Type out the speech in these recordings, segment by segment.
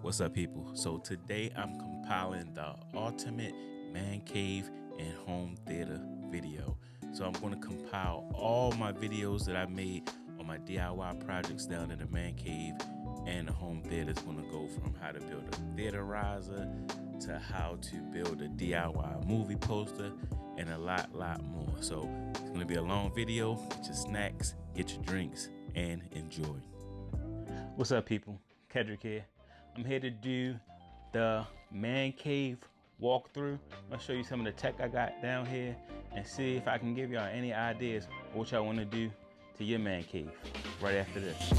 What's up, people? So today I'm compiling the ultimate man cave and home theater video. So I'm going to compile all my videos that I made on my DIY projects down in the man cave and the home theater. It's going to go from how to build a theaterizer to how to build a DIY movie poster and a lot more. So it's going to be a long video. Get your snacks, get your drinks, and enjoy. What's up, people? KEDRICK here. I'm here to do the man cave walkthrough. I'm gonna show you some of the tech I got down here and see if I can give y'all any ideas what y'all want to do to your man cave right after this.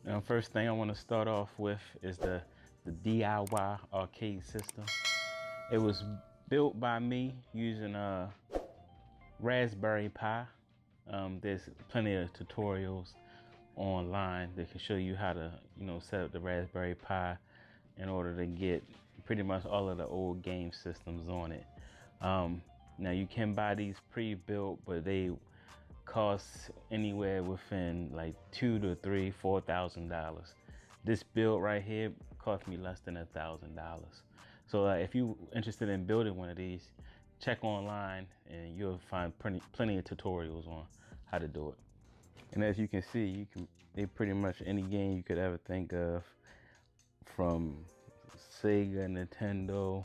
Now, first thing I want to start off with is the DIY arcade system. It was built by me using a Raspberry Pi. There's plenty of tutorials online that can show you how to, set up the Raspberry Pi in order to get pretty much all of the old game systems on it. Now you can buy these pre-built, but they cost anywhere within like $2,000 to $4,000. This build right here cost me less than $1,000. So if you're interested in building one of these, check online and you'll find plenty of tutorials on how to do it. And as you can see, they pretty much any game you could ever think of, from Sega, Nintendo,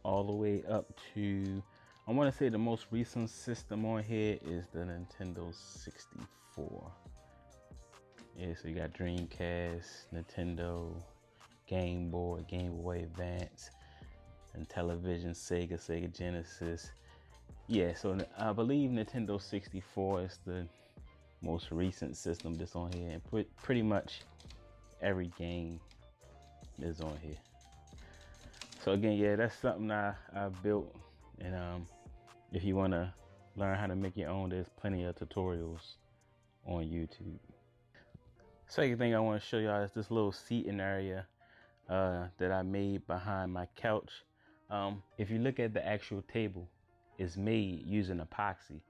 all the way up to, I want to say the most recent system on here is the Nintendo 64. Yeah, so you got Dreamcast, Nintendo, Game Boy, Game Boy Advance, and television, Sega Genesis. Yeah, so I believe Nintendo 64 is the most recent system that's on here, and pretty much every game is on here. So again, yeah, that's something I built, and if you want to learn how to make your own, there's plenty of tutorials on YouTube. Second thing I want to show y'all is this little seating area that I made behind my couch. If you look at the actual table, it's made using epoxy.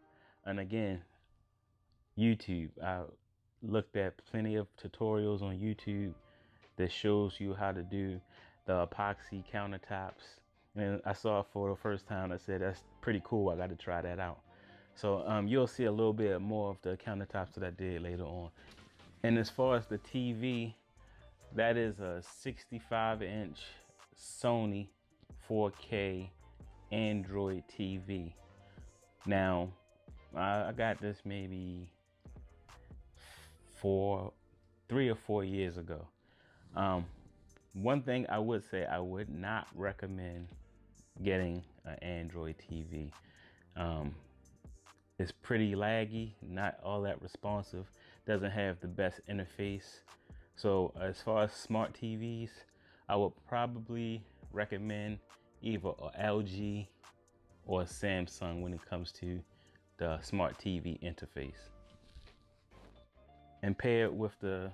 And again, YouTube, I looked at plenty of tutorials on YouTube that shows you how to do the epoxy countertops. And I saw it for the first time. I said, that's pretty cool. I got to try that out. So you'll see a little bit more of the countertops that I did later on. And as far as the TV, that is a 65-inch Sony 4K Android TV. Now, I got this maybe 3 or 4 years ago. One thing I would say, I would not recommend getting an Android TV. It's pretty laggy, not all that responsive, doesn't have the best interface. So as far as smart TVs, I would probably recommend either a LG or a Samsung when it comes to the smart TV interface. And paired with the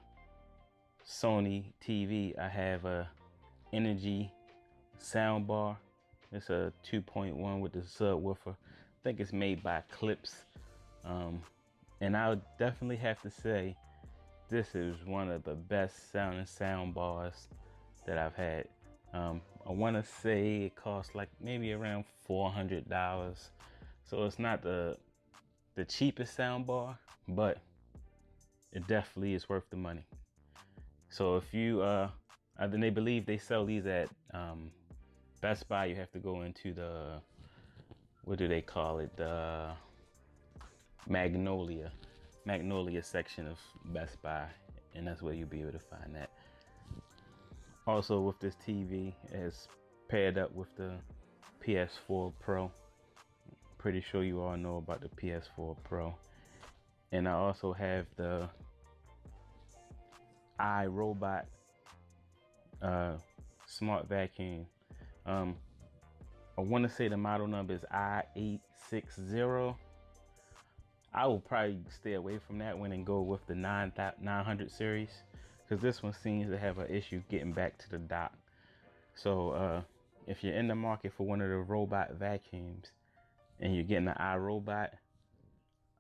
Sony TV, I have a Energy soundbar. It's a 2.1 with the subwoofer. I think it's made by Clips. And I would definitely have to say this is one of the best sounding sound bars that I've had. I want to say it costs like maybe around $400. So it's not the cheapest sound bar, but it definitely is worth the money. So if you, they believe they sell these at Best Buy. You have to go into the, what do they call it? The Magnolia section of Best Buy. And that's where you'll be able to find that. Also with this TV, it's paired up with the PS4 Pro. Pretty sure you all know about the PS4 Pro. And I also have the iRobot smart vacuum. I want to say the model number is I860. I will probably stay away from that one and go with the 900 series, because this one seems to have an issue getting back to the dock. So if you're in the market for one of the robot vacuums and you're getting the iRobot,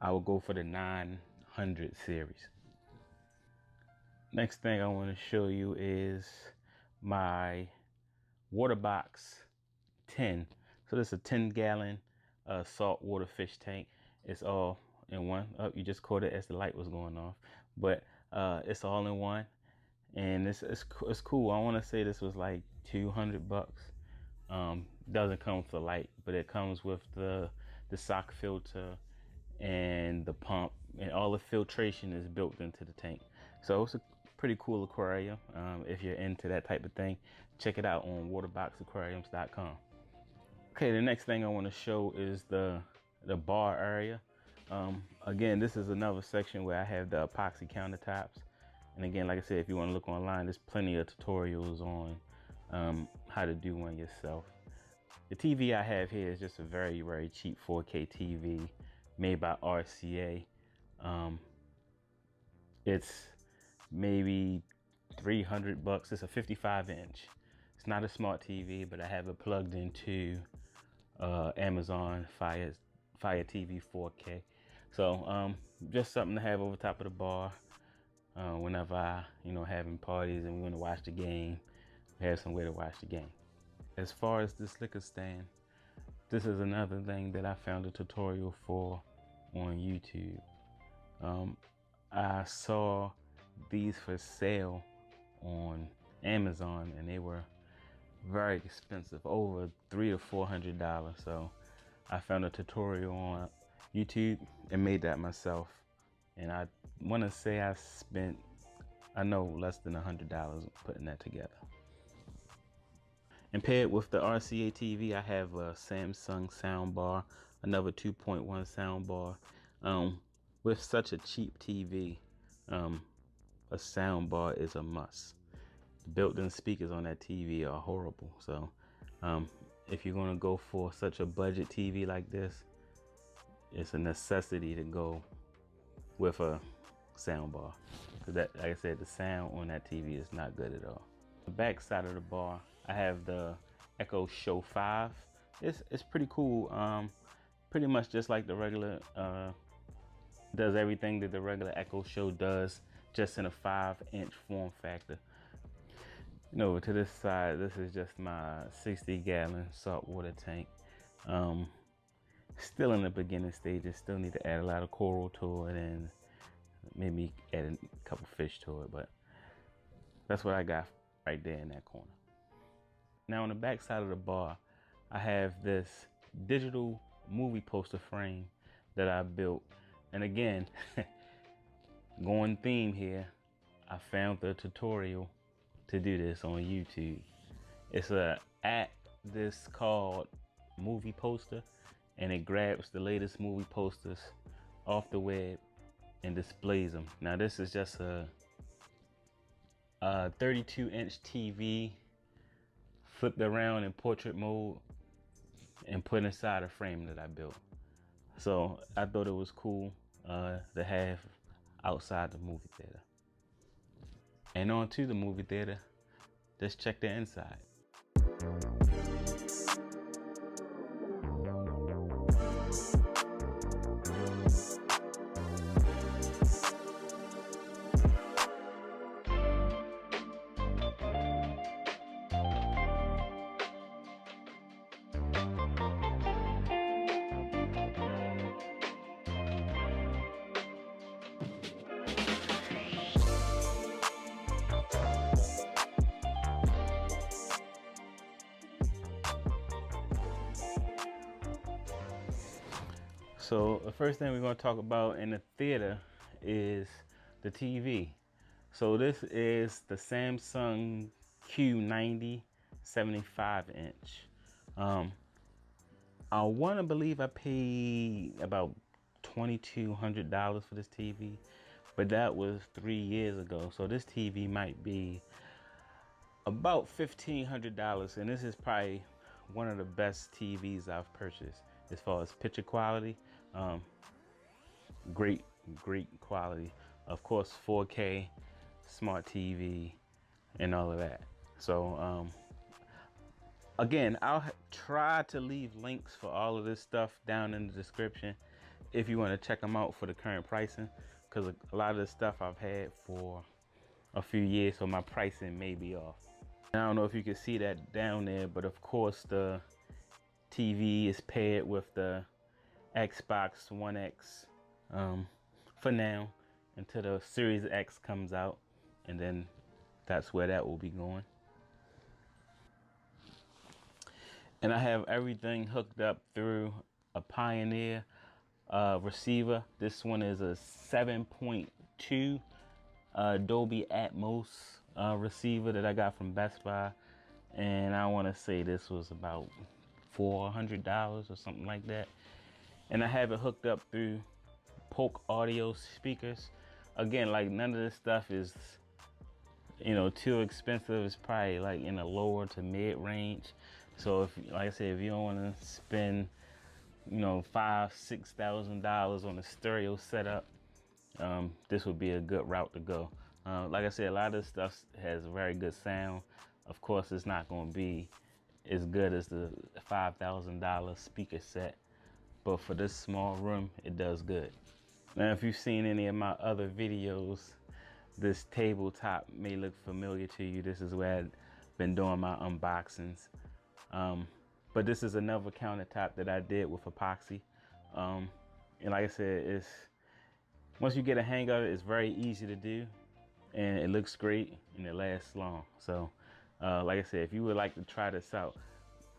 I will go for the 900 series. Next thing I want to show you is my Waterbox 10. So this is a 10-gallon saltwater fish tank. It's all in one. Oh, you just caught it as the light was going off, but it's all in one, and it's cool. I want to say this was like 200 bucks. Doesn't come with the light, but it comes with the sock filter and the pump, and all the filtration is built into the tank. So it's a pretty cool aquarium. If you're into that type of thing, check it out on waterboxaquariums.com. Okay, the next thing I want to show is the bar area. Again, this is another section where I have the epoxy countertops. And again, like I said, if you want to look online, there's plenty of tutorials on how to do one yourself. The TV I have here is just a very, very cheap 4K TV made by RCA. It's maybe 300 bucks. It's a 55-inch. It's not a smart TV, but I have it plugged into Amazon Fire TV 4K. So just something to have over top of the bar whenever I, having parties and we want to watch the game, have somewhere to watch the game. As far as this liquor stand, this is another thing that I found a tutorial for on YouTube. I saw these for sale on Amazon, and they were very expensive, over $300 to $400. So I found a tutorial on YouTube and made that myself. And I want to say I spent, less than $100 putting that together. And paired with the RCA TV, I have a Samsung soundbar, another 2.1 soundbar. With such a cheap TV, a soundbar is a must. The built-in speakers on that TV are horrible. So if you're gonna go for such a budget TV like this, it's a necessity to go with a soundbar. Because that, like I said, the sound on that TV is not good at all. The back side of the bar, I have the Echo Show 5. It's pretty cool. Pretty much just like the regular, does everything that the regular Echo Show does, just in a 5-inch form factor. To this side, this is just my 60-gallon saltwater tank. Still in the beginning stages, still need to add a lot of coral to it and maybe add a couple fish to it, but that's what I got right there in that corner. Now on the back side of the bar, I have this digital movie poster frame that I built. And again, going theme here, I found the tutorial to do this on YouTube. It's a app this called Movie Poster, and it grabs the latest movie posters off the web and displays them. Now this is just a 32-inch TV flipped around in portrait mode and put inside a frame that I built. So I thought it was cool to have outside the movie theater. And on to the movie theater, let's check the inside. So the first thing we're going to talk about in the theater is the TV. So this is the Samsung Q90 75-inch. I want to believe I paid about $2,200 for this TV, but that was 3 years ago. So this TV might be about $1,500, and this is probably one of the best TVs I've purchased as far as picture quality. Great quality. Of course, 4K, smart TV, and all of that. So again, I'll try to leave links for all of this stuff down in the description if you want to check them out for the current pricing, because a lot of this stuff I've had for a few years, so my pricing may be off. I don't know if you can see that down there, but of course the TV is paired with the Xbox One X for now until the Series X comes out, and then that's where that will be going. And I have everything hooked up through a Pioneer receiver. This one is a 7.2 Dolby Atmos receiver that I got from Best Buy, and I want to say this was about $400 or something like that. And I have it hooked up through Polk Audio speakers. Again, like, none of this stuff is, you know, too expensive. It's probably like in the lower to mid range. So if, like I said, if you don't want to spend, you know, $5,000-$6,000 on a stereo setup, this would be a good route to go. Like I said, a lot of this stuff has very good sound. Of course, it's not going to be as good as the $5,000 speaker set, but for this small room, it does good. Now, if you've seen any of my other videos, this tabletop may look familiar to you. This is where I've been doing my unboxings. But this is another countertop that I did with epoxy. And like I said, it's, once you get a hang of it, it's very easy to do, and it looks great, and it lasts long. So like I said, if you would like to try this out,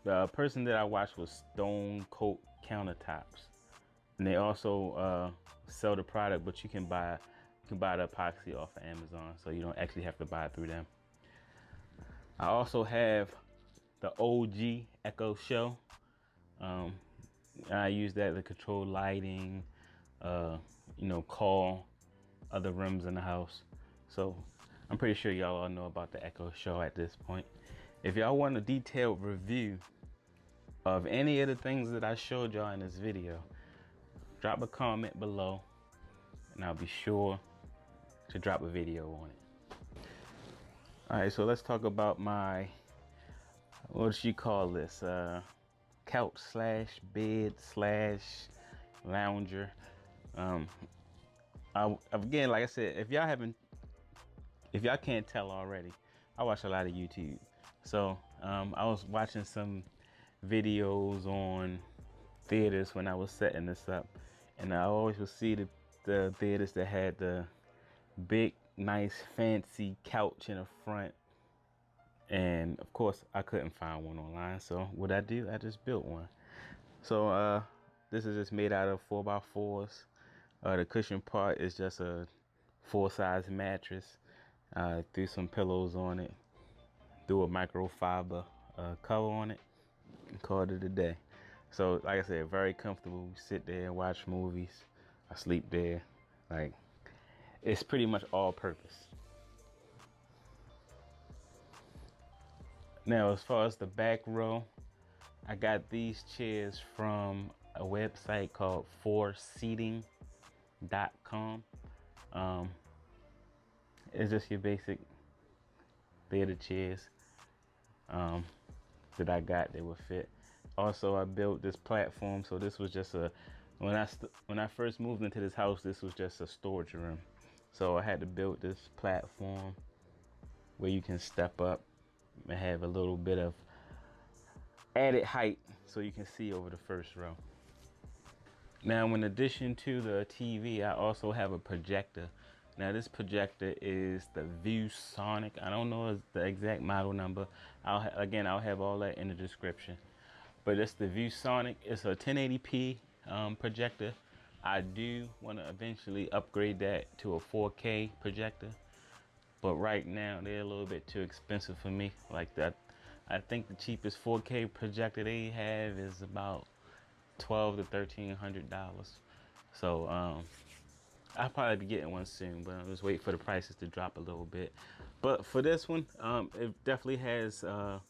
the person that I watched was Stone Coat Countertops, and they also sell the product, but you can buy the epoxy off of Amazon, so you don't actually have to buy it through them. I also have the OG Echo Show. I use that to control lighting, you know, call other rooms in the house. So I'm pretty sure y'all all know about the Echo Show at this point. If y'all want a detailed review of any of the things that I showed y'all in this video, drop a comment below, and I'll be sure to drop a video on it. All right, so let's talk about my, what should you call this? Couch slash bed slash lounger. Again, like I said, if y'all can't tell already, I watch a lot of YouTube. So I was watching some videos on theaters when I was setting this up, and I always would see the theaters that had the big, nice, fancy couch in the front. And of course, I couldn't find one online. So what I do, I just built one. So this is just made out of 4x4s. The cushion part is just a full-size mattress. Threw some pillows on it, threw a microfiber cover on it, and called it a day. So like I said, very comfortable. We sit there and watch movies. I sleep there. Like, it's pretty much all purpose. Now, as far as the back row, I got these chairs from a website called 4seating.com. It's just your basic theater chairs that I got. They would fit. Also, I built this platform. So this was just a, when I first moved into this house, this was just a storage room. So I had to build this platform where you can step up and have a little bit of added height so you can see over the first row. Now, in addition to the TV, I also have a projector. Now, this projector is the ViewSonic. I don't know the exact model number. I'll have all that in the description. But it's the ViewSonic. It's a 1080p projector. I do want to eventually upgrade that to a 4K projector, but right now they're a little bit too expensive for me. Like that, I think the cheapest 4K projector they have is about $1,200 to $1,300. So I'll probably be getting one soon, but I'm just waiting for the prices to drop a little bit. But for this one, it definitely has a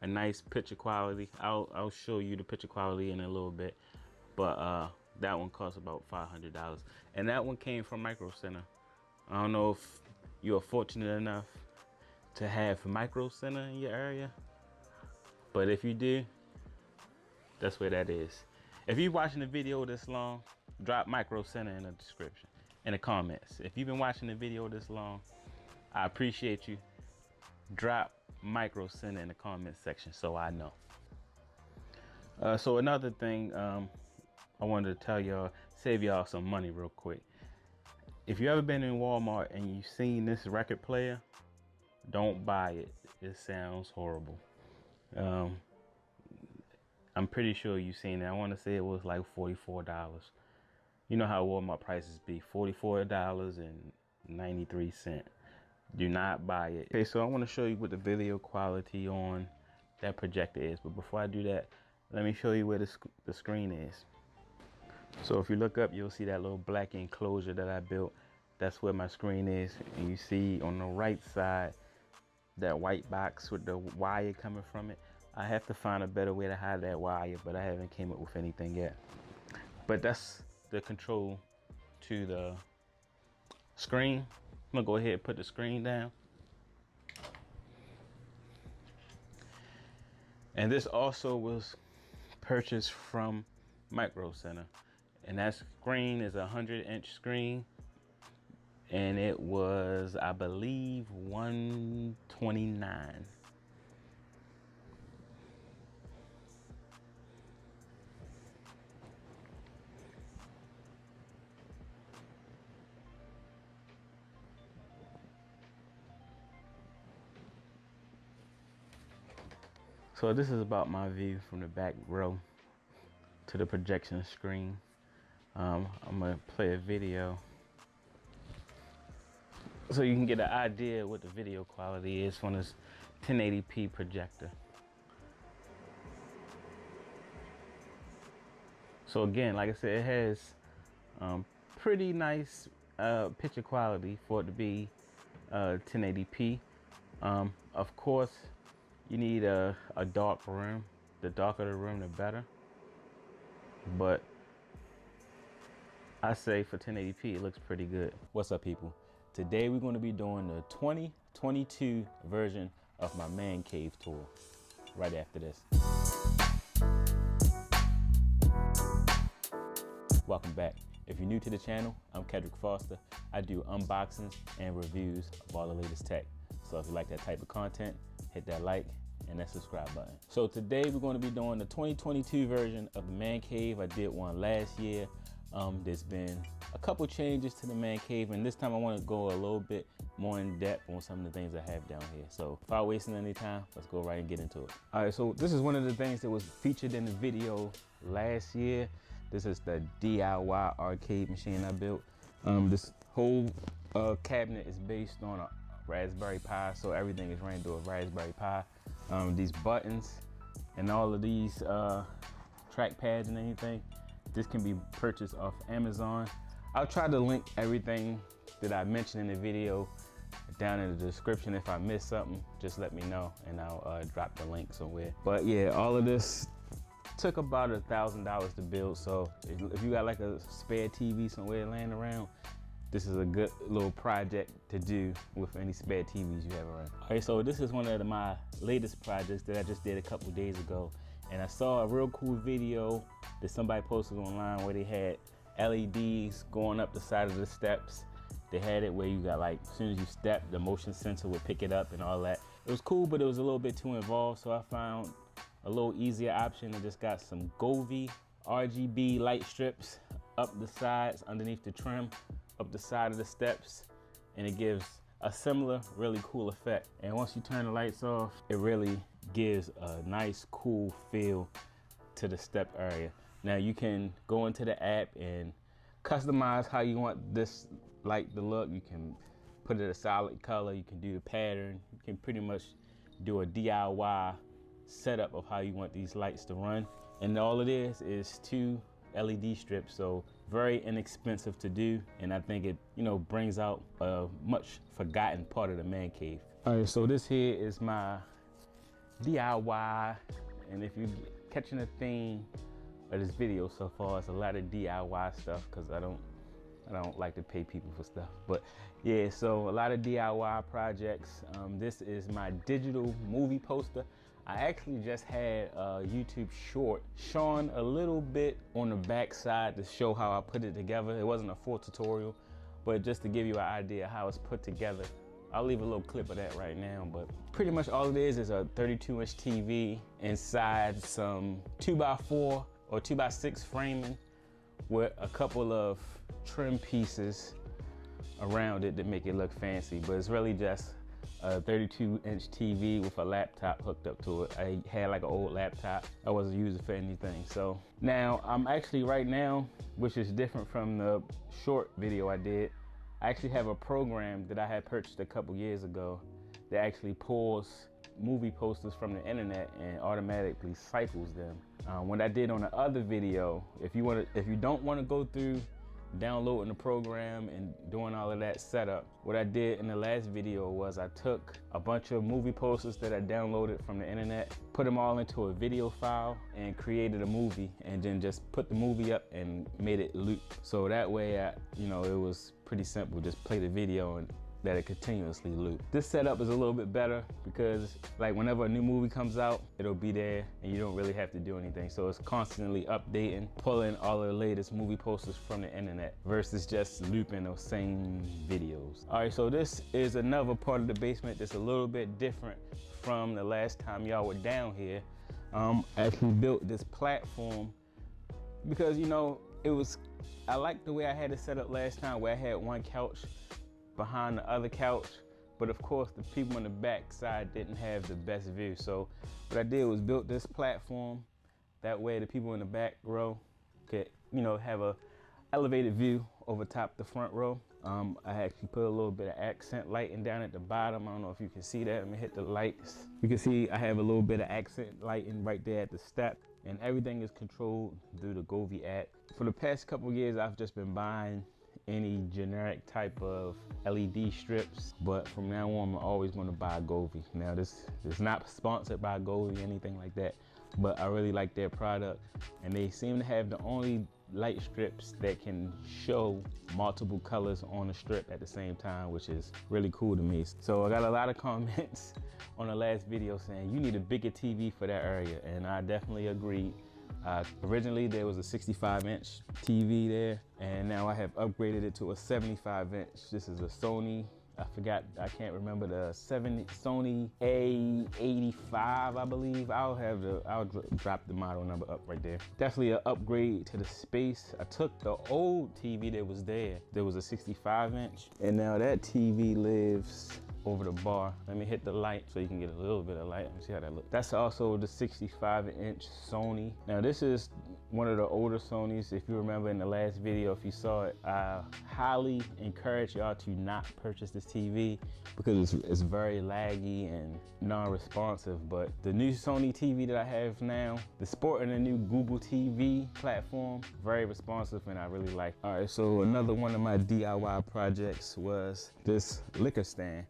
nice picture quality. I'll show you the picture quality in a little bit, but that one costs about $500, and that one came from Micro Center. I don't know if you're fortunate enough to have Micro Center in your area, but if you do, that's where that is. If you're watching the video this long, drop Micro Center in the description, in the comments. If you've been watching the video this long, I appreciate you. Drop Micro Center in the comment section so I know. So another thing I wanted to tell y'all, save y'all some money real quick. If you ever been in Walmart and you've seen this record player, don't buy it. It sounds horrible. I'm pretty sure you've seen it. I want to say it was like $44. You know how Walmart prices be, $44.93. Do not buy it. Okay, so I want to show you what the video quality on that projector is. But before I do that, let me show you where the screen is. So if you look up, you'll see that little black enclosure that I built. That's where my screen is. And you see on the right side, that white box with the wire coming from it. I have to find a better way to hide that wire, but I haven't came up with anything yet. But that's the control to the screen. I'm gonna go ahead and put the screen down. And this also was purchased from Micro Center. And that screen is a 100-inch screen. And it was, I believe, $129. So this is about my view from the back row to the projection screen. I'm gonna play a video so you can get an idea what the video quality is from this 1080p projector. So again, like I said, it has pretty nice picture quality for it to be 1080p. Of course, you need a dark room. The darker the room, the better. But I say for 1080p, it looks pretty good. What's up, people? Today we're going to be doing the 2022 version of my man cave tour right after this. Welcome back. If you're new to the channel, I'm Kedrick Foster. I do unboxings and reviews of all the latest tech. So if you like that type of content, hit that like and that subscribe button. So today we're going to be doing the 2022 version of the man cave. I did one last year. There's been a couple changes to the man cave, and this time I want to go a little bit more in depth on some of the things I have down here. So without wasting any time, let's go right and get into it. All right, so this is one of the things that was featured in the video last year. This is the DIY arcade machine I built. This whole cabinet is based on a Raspberry Pi, so everything is ran through a Raspberry Pi. These buttons and all of these track pads and anything, this can be purchased off Amazon. I'll try to link everything that I mentioned in the video down in the description. If I miss something, just let me know and I'll drop the link somewhere. But yeah, all of this took about $1,000 to build. So if you got like a spare TV somewhere laying around, this is a good little project to do with any spare TVs you have around. All right, so this is one of my latest projects that I just did a couple days ago. And I saw a real cool video that somebody posted online where they had LEDs going up the side of the steps. They had it where you got, like, as soon as you step, the motion sensor would pick it up and all that. It was cool, but it was a little bit too involved. So I found a little easier option and just got some Govee RGB light strips up the sides underneath the trim, up the side of the steps, and it gives a similar really cool effect. And once you turn the lights off, it really gives a nice cool feel to the step area. Now you can go into the app and customize how you want this light to look. You can put it a solid color, you can do the pattern, you can pretty much do a DIY setup of how you want these lights to run. And all it is 2 LED strips. So very inexpensive to do, and I think it, you know, brings out a much forgotten part of the man cave. All right, so this here is my DIY, and if you're catching a theme of this video so far, it's a lot of DIY stuff because I don't like to pay people for stuff. But yeah, so a lot of DIY projects. This is my digital movie poster. I actually just had a YouTube short showing a little bit on the back side to show how I put it together. It wasn't a full tutorial, but just to give you an idea how it's put together. I'll leave a little clip of that right now, but pretty much all it is a 32-inch TV inside some 2x4 or 2x6 framing with a couple of trim pieces around it to make it look fancy, but it's really just a 32-inch TV with a laptop hooked up to it. I had like an old laptop. I wasn't using for anything. So now I'm actually right now, which is different from the short video I did, I actually have a program that I had purchased a couple years ago that actually pulls movie posters from the internet and automatically cycles them. What I did on the other video, if you don't want to go through downloading the program and doing all of that setup, what I did in the last video was I took a bunch of movie posters that I downloaded from the internet, put them all into a video file and created a movie, and then just put the movie up and made it loop. So that way, you know, it was pretty simple. Just play the video and let it continuously loop. This setup is a little bit better because like whenever a new movie comes out, it'll be there and you don't really have to do anything. So it's constantly updating, pulling all of the latest movie posters from the internet versus just looping those same videos. All right, so this is another part of the basement that's a little bit different from the last time y'all were down here. I actually built this platform because, you know, I liked the way I had it set up last time where I had one couch behind the other couch, but of course the people on the back side didn't have the best view. So what I did was built this platform, that way the people in the back row could, you know, have a elevated view over top the front row. I actually put a little bit of accent lighting down at the bottom. I don't know if you can see that. Let me hit the lights. You can see I have a little bit of accent lighting right there at the step, and everything is controlled through the Govee app. For the past couple of years, I've just been buying any generic type of LED strips, but from now on I'm always going to buy Govee. Now this is not sponsored by Govee, anything like that, but I really like their product, and they seem to have the only light strips that can show multiple colors on a strip at the same time, which is really cool to me. So I got a lot of comments on the last video saying you need a bigger TV for that area, and I definitely agreed. Originally there was a 65-inch TV there, and now I have upgraded it to a 75-inch. This is a Sony, I can't remember the Sony A85, I believe. I'll drop the model number up right there. Definitely an upgrade to the space. I took the old TV that was there. There was a 65-inch, and now that TV lives over the bar. Let me hit the light so you can get a little bit of light. Let me see how that looks. That's also the 65-inch Sony. Now this is one of the older Sonys. If you remember in the last video, if you saw it, I highly encourage y'all to not purchase this TV because it's very laggy and non-responsive. But the new Sony TV that I have now, the sporting the new Google TV platform, very responsive, and I really like it. All right, so another one of my DIY projects was this liquor stand.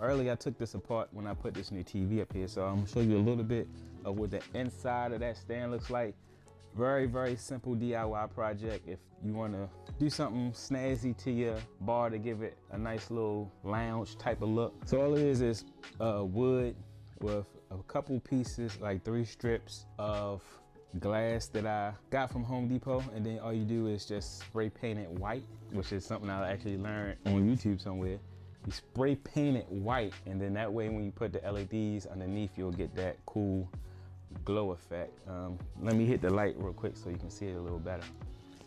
Earlier I took this apart when I put this new TV up here, so I'm gonna show you a little bit of what the inside of that stand looks like. Very, very simple DIY project if you wanna do something snazzy to your bar to give it a nice little lounge type of look. So all it is wood with a couple pieces, like 3 strips of glass that I got from Home Depot, and then all you do is just spray paint it white, which is something I actually learned on YouTube somewhere. You spray paint it white, and then that way when you put the LEDs underneath, you'll get that cool glow effect. Let me hit the light real quick so you can see it a little better.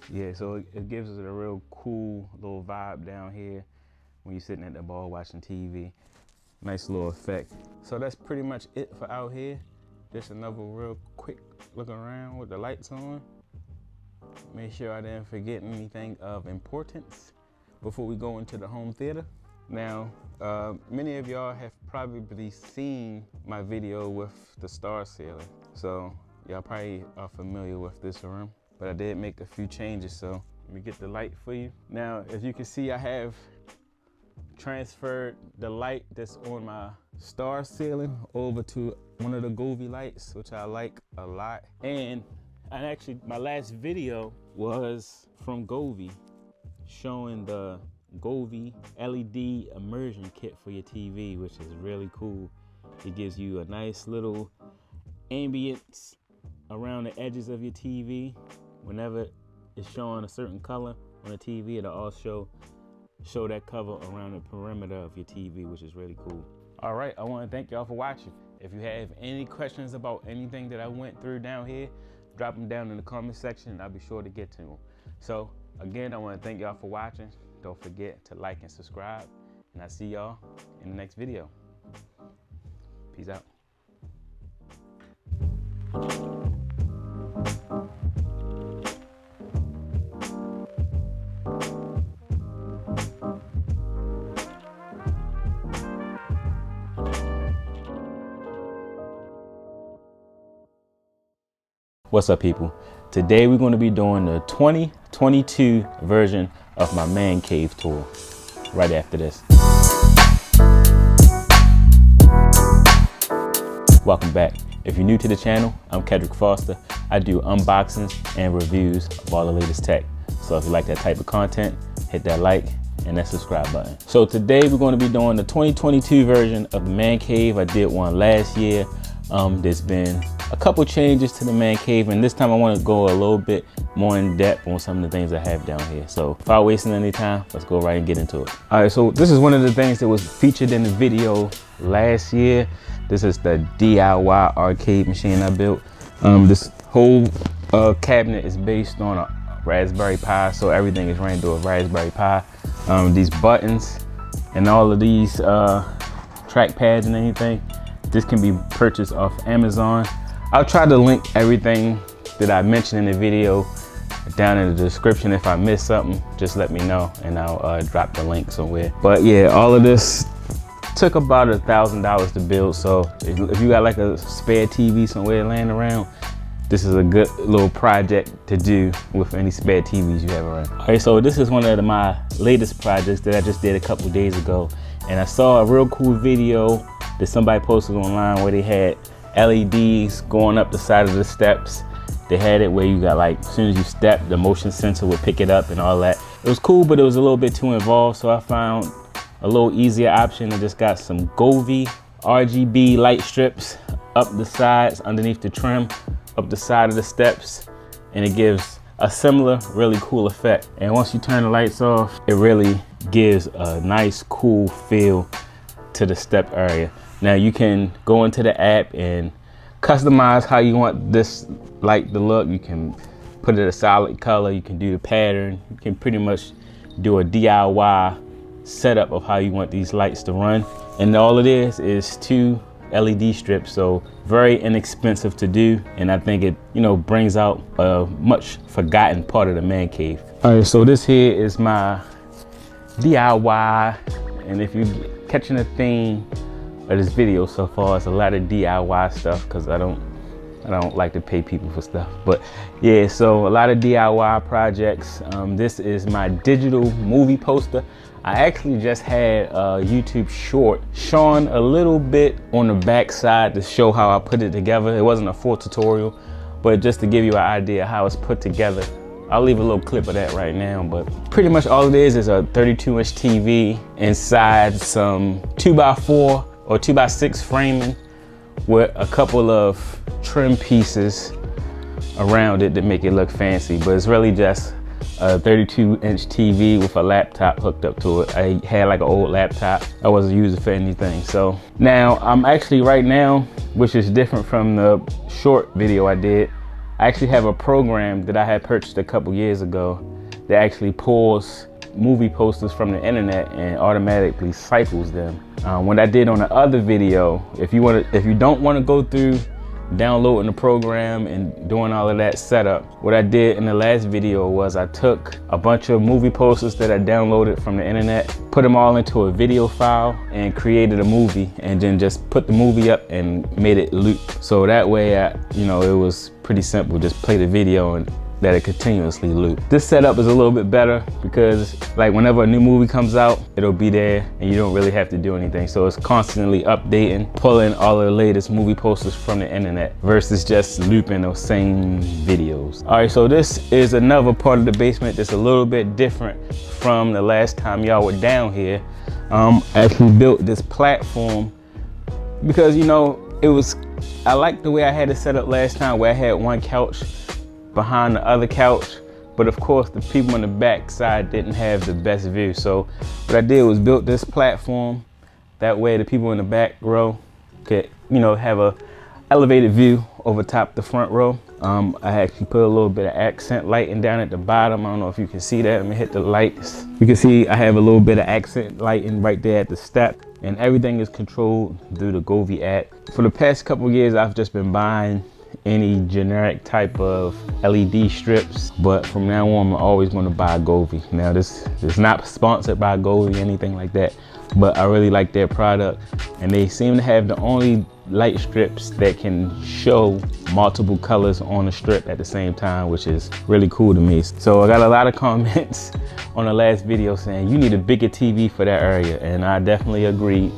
Yeah, so it gives it a real cool little vibe down here when you're sitting at the bar watching TV. Nice little effect. So that's pretty much it for out here. Just another real quick look around with the lights on. Make sure I didn't forget anything of importance before we go into the home theater. Now, many of y'all have probably seen my video with the star ceiling, so y'all probably are familiar with this room, but I did make a few changes. So Let me get the light for you. Now, as you can see, I have transferred the light that's on my star ceiling over to one of the Govee lights, which I like a lot. And actually, my last video was from Govee, showing the Govee LED immersion kit for your TV, which is really cool. It gives you a nice little ambience around the edges of your TV. Whenever it's showing a certain color on the TV, it'll also show that color around the perimeter of your TV, which is really cool. All right, I want to thank y'all for watching. If you have any questions about anything that I went through down here, drop them down in the comment section and I'll be sure to get to them. So again, I want to thank y'all for watching. Don't forget to like and subscribe, and I'll see y'all in the next video. Peace out. What's up, people? Today we're going to be doing the 2022 version of my man cave tour right after this. Welcome back. If you're new to the channel, I'm Kedrick Foster. I do unboxings and reviews of all the latest tech. So if you like that type of content, hit that like and that subscribe button. So today we're going to be doing the 2022 version of the man cave. I did one last year. There's been a couple changes to the man cave, and this time I want to go a little bit more in depth on some of the things I have down here. So without wasting any time, let's go right and get into it. All right, so this is one of the things that was featured in the video last year. This is the DIY arcade machine I built. This whole cabinet is based on a Raspberry Pi, so everything is ran through a Raspberry Pi. These buttons and all of these track pads and anything, this can be purchased off Amazon. I'll try to link everything that I mentioned in the video down in the description. If I miss something, just let me know and I'll drop the link somewhere. But yeah, all of this took about $1,000 to build. So if you got like a spare TV somewhere laying around, this is a good little project to do with any spare TVs you have around. All right, so this is one of my latest projects that I just did a couple days ago. And I saw a real cool video that somebody posted online where they had LEDs going up the side of the steps. They had it where you got, like, as soon as you step, the motion sensor would pick it up and all that. It was cool, but it was a little bit too involved, so I found a little easier option. I just got some Govee RGB light strips up the sides, underneath the trim, up the side of the steps, and it gives a similar, really cool effect. And once you turn the lights off, it really gives a nice, cool feel to the step area. Now you can go into the app and customize how you want this light to look. You can put it a solid color, you can do the pattern, you can pretty much do a DIY setup of how you want these lights to run. And all it is 2 LED strips, so very inexpensive to do, and I think it, you know, brings out a much forgotten part of the man cave. All right, so this here is my DIY, and if you're catching a theme of this video so far, it's a lot of DIY stuff because I don't like to pay people for stuff. But yeah, so a lot of DIY projects. This is my digital movie poster. I actually just had a YouTube short showing a little bit on the back side to show how I put it together. It wasn't a full tutorial, but just to give you an idea how it's put together. I'll leave a little clip of that right now, but pretty much all it is a 32-inch TV inside some 2x4 or 2x6 framing with a couple of trim pieces around it to make it look fancy, but it's really just a 32-inch TV with a laptop hooked up to it. I had like an old laptop. I wasn't using it for anything. So now I'm actually right now, which is different from the short video I did, I actually have a program that I had purchased a couple years ago that actually pulls movie posters from the internet and automatically cycles them. What I did on the other video, if you don't want to go through downloading the program and doing all of that setup, what I did in the last video was I took a bunch of movie posters that I downloaded from the internet, put them all into a video file and created a movie, and then just put the movie up and made it loop. So that way, it was pretty simple. Just play the video and that it continuously loops. This setup is a little bit better because like whenever a new movie comes out, it'll be there and you don't really have to do anything. So it's constantly updating, pulling all the latest movie posters from the internet versus just looping those same videos. All right, so this is another part of the basement that's a little bit different from the last time y'all were down here. I actually built this platform because, you know, I liked the way I had it set up last time where I had one couch behind the other couch, but of course the people on the back side didn't have the best view. So what I did was built this platform, that way the people in the back row could, you know, have a elevated view over top the front row. I actually put a little bit of accent lighting down at the bottom. I don't know if you can see that. Let me hit the lights. You can see I have a little bit of accent lighting right there at the step, and everything is controlled through the Govee app. For the past couple of years, I've just been buying any generic type of LED strips, but from now on, I'm always going to buy Govee. Now, this is not sponsored by Govee, anything like that, but I really like their product, and they seem to have the only light strips that can show multiple colors on a strip at the same time, which is really cool to me. So I got a lot of comments on the last video saying you need a bigger TV for that area, and I definitely agree.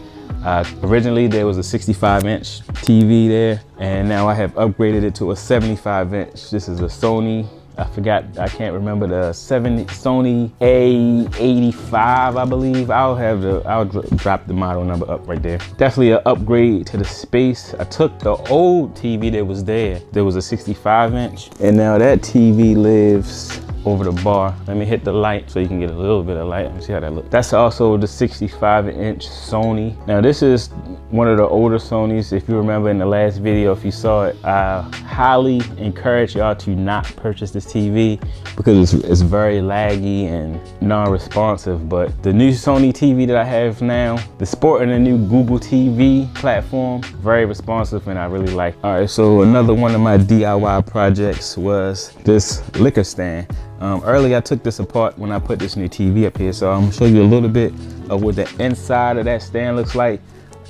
Originally there was a 65-inch TV there, and now I have upgraded it to a 75-inch. This is a Sony, I can't remember the Sony A85, I believe. I'll drop the model number up right there. Definitely an upgrade to the space. I took the old TV that was there. There was a 65-inch, and now that TV lives over the bar. Let me hit the light so you can get a little bit of light. Let me see how that looks. That's also the 65-inch Sony. Now this is one of the older Sonys. If you remember in the last video, if you saw it, I highly encourage y'all to not purchase this TV because it's very laggy and non-responsive. But the new Sony TV that I have now, the sporting the new Google TV platform, very responsive, and I really like. All right, so another one of my DIY projects was this liquor stand. Earlier I took this apart when I put this new TV up here, so I'm gonna show you a little bit of what the inside of that stand looks like.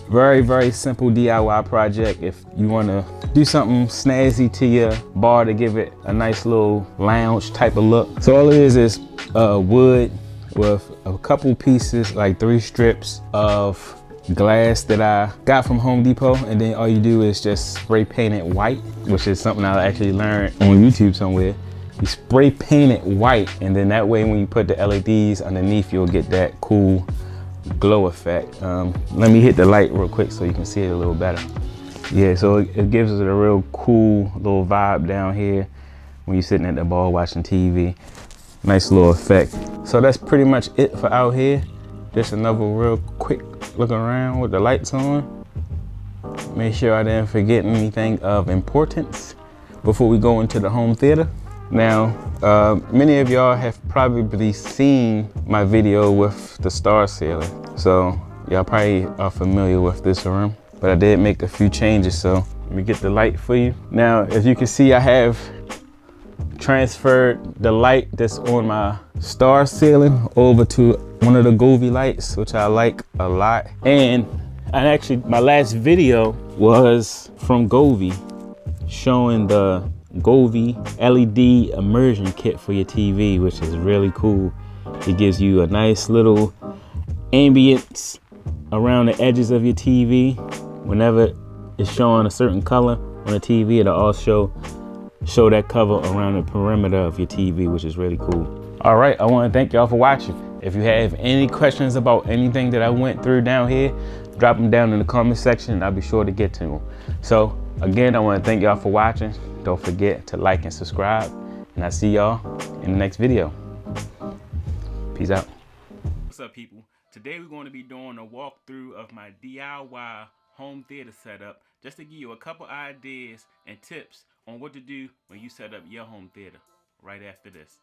Very, very simple DIY project if you wanna do something snazzy to your bar to give it a nice little lounge type of look. So all it is wood with a couple pieces, like 3 strips of glass that I got from Home Depot, and then all you do is just spray paint it white, which is something I actually learned on YouTube somewhere. You spray paint it white, and then that way when you put the LEDs underneath, you'll get that cool glow effect. Let me hit the light real quick so you can see it a little better. Yeah, so it gives it a real cool little vibe down here when you're sitting at the bar watching TV. Nice little effect. So that's pretty much it for out here. Just another real quick look around with the lights on. Make sure I didn't forget anything of importance before we go into the home theater. Now, many of y'all have probably seen my video with the star ceiling, so y'all probably are familiar with this room, but I did make a few changes, so let me get the light for you. Now, as you can see, I have transferred the light that's on my star ceiling over to one of the Govee lights, which I like a lot. And actually, my last video was from Govee, showing the Govee LED immersion kit for your TV, which is really cool. It gives you a nice little ambience around the edges of your TV. Whenever it's showing a certain color on the TV, it'll also show that color around the perimeter of your TV, which is really cool. All right, I want to thank y'all for watching. If you have any questions about anything that I went through down here, drop them down in the comment section and I'll be sure to get to them. So again, I want to thank y'all for watching. Don't forget to like and subscribe, and I'll see y'all in the next video. Peace out. What's up, people? Today we're going to be doing a walkthrough of my DIY home theater setup, just to give you a couple ideas and tips on what to do when you set up your home theater right after this.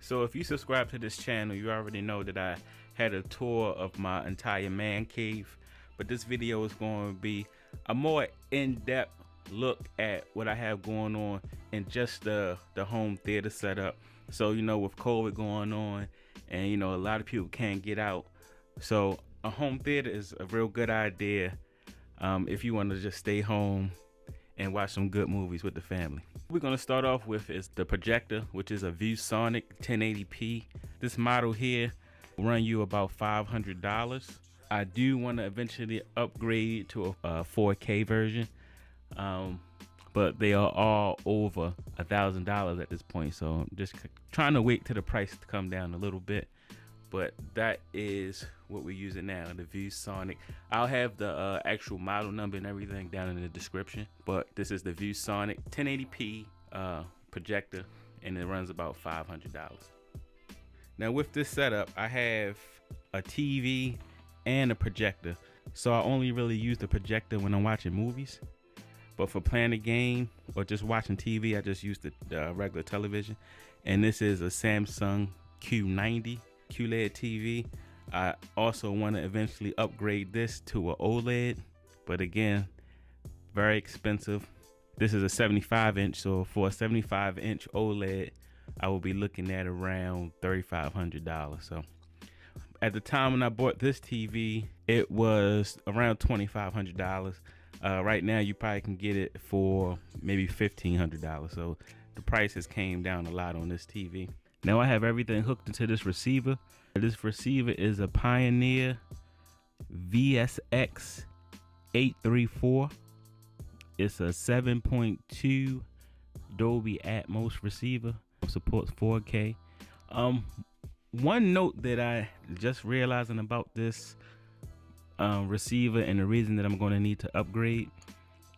So if you subscribe to this channel, you already know that I had a tour of my entire man cave, but this video is going to be a more in-depth look at what I have going on in just the home theater setup. So, you know, with COVID going on and, you know, a lot of people can't get out, so A home theater is a real good idea if you want to just stay home and watch some good movies with the family. What we're going to start off with is the projector, which is a ViewSonic 1080p. This model here will run you about $500. I do want to eventually upgrade to a 4K version, but they are all over $1,000 at this point, so I'm just trying to wait till the price to come down a little bit. But that is what we're using now, the ViewSonic. I'll have the actual model number and everything down in the description, but this is the ViewSonic 1080p projector, and it runs about $500. Now with this setup, I have a TV and a projector, so I only really use the projector when I'm watching movies, but for playing a game or just watching TV, I just use the regular television. And this is a Samsung Q90 QLED TV. I also want to eventually upgrade this to an OLED, but again, very expensive. This is a 75-inch, so for a 75-inch OLED, I will be looking at around $3,500. So at the time when I bought this TV, it was around $2,500. Right now, you probably can get it for maybe $1,500. So the prices came down a lot on this TV. Now I have everything hooked into this receiver. This receiver is a Pioneer VSX 834. It's a 7.2 Dolby Atmos receiver. Supports 4K. One note that I just realizing about this receiver, and the reason that I'm going to need to upgrade,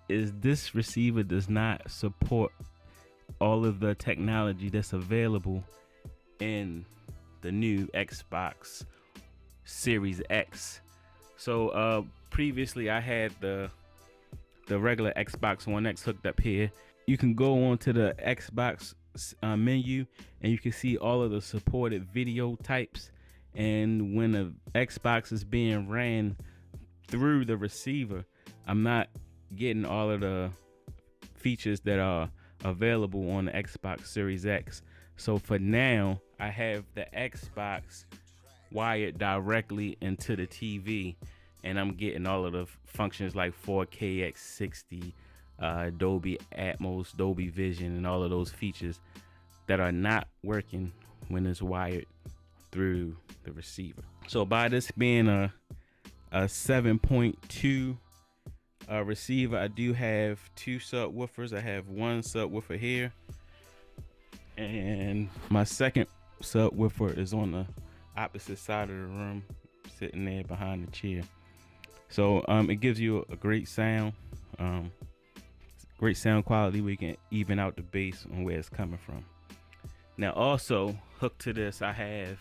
is this receiver does not support all of the technology that's available in the new Xbox Series X. So previously I had the regular Xbox One X hooked up here. You can go onto the Xbox menu and you can see all of the supported video types, and when the Xbox is being ran through the receiver, I'm not getting all of the features that are available on the Xbox Series X. So for now, I have the Xbox wired directly into the TV, and I'm getting all of the functions like 4K x 60, Dolby Atmos, Dolby Vision, and all of those features that are not working when it's wired through the receiver. So by this being a 7.2 receiver, I do have two subwoofers. I have one subwoofer here, and my second subwoofer is on the opposite side of the room, sitting there behind the chair. So it gives you a great sound quality where you can even out the bass on where it's coming from. Now also hooked to this, I have,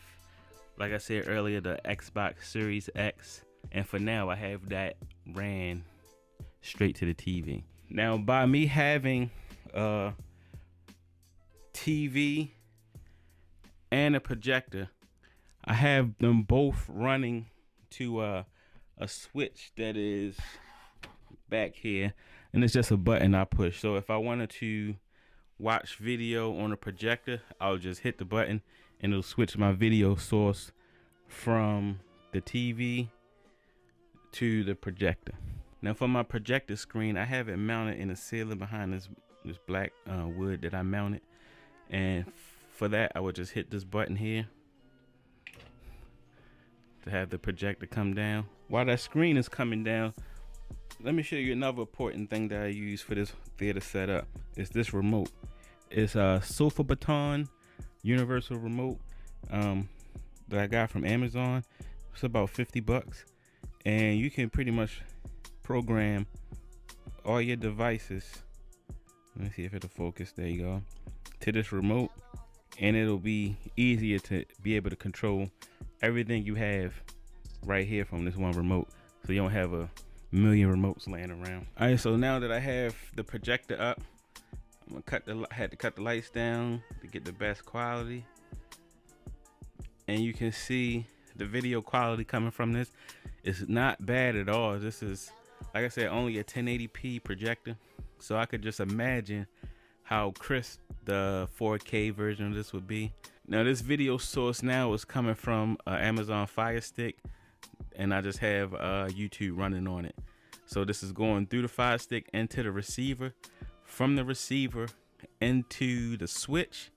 like I said earlier, the Xbox Series X, and for now I have that ran straight to the TV. Now by me having a TV and a projector, I have them both running to a switch that is back here, and it's just a button I push. So if I wanted to watch video on a projector, I'll just hit the button and it'll switch my video source from the TV to the projector. Now for my projector screen, I have it mounted in the ceiling behind this black wood that I mounted, and for that I would just hit this button here to have the projector come down. While that screen is coming down, let me show you another important thing that I use for this theater setup. Is this remote. It's a Sofa Baton universal remote that I got from Amazon. It's about 50 bucks, and you can pretty much program all your devices. Let me see if it'll focus. There you go. To this remote, and it'll be easier to be able to control everything you have right here from this one remote, so you don't have a million remotes laying around. All right, so now that I have the projector up, I'm gonna had to cut the lights down to get the best quality, and you can see the video quality coming from this. It's not bad at all. This is, like I said, only a 1080p projector, so I could just imagine how crisp the 4K version of this would be. Now this video source now is coming from Amazon Fire Stick. and I just have YouTube running on it. So this is going through the Fire Stick into the receiver, from the receiver into the switch,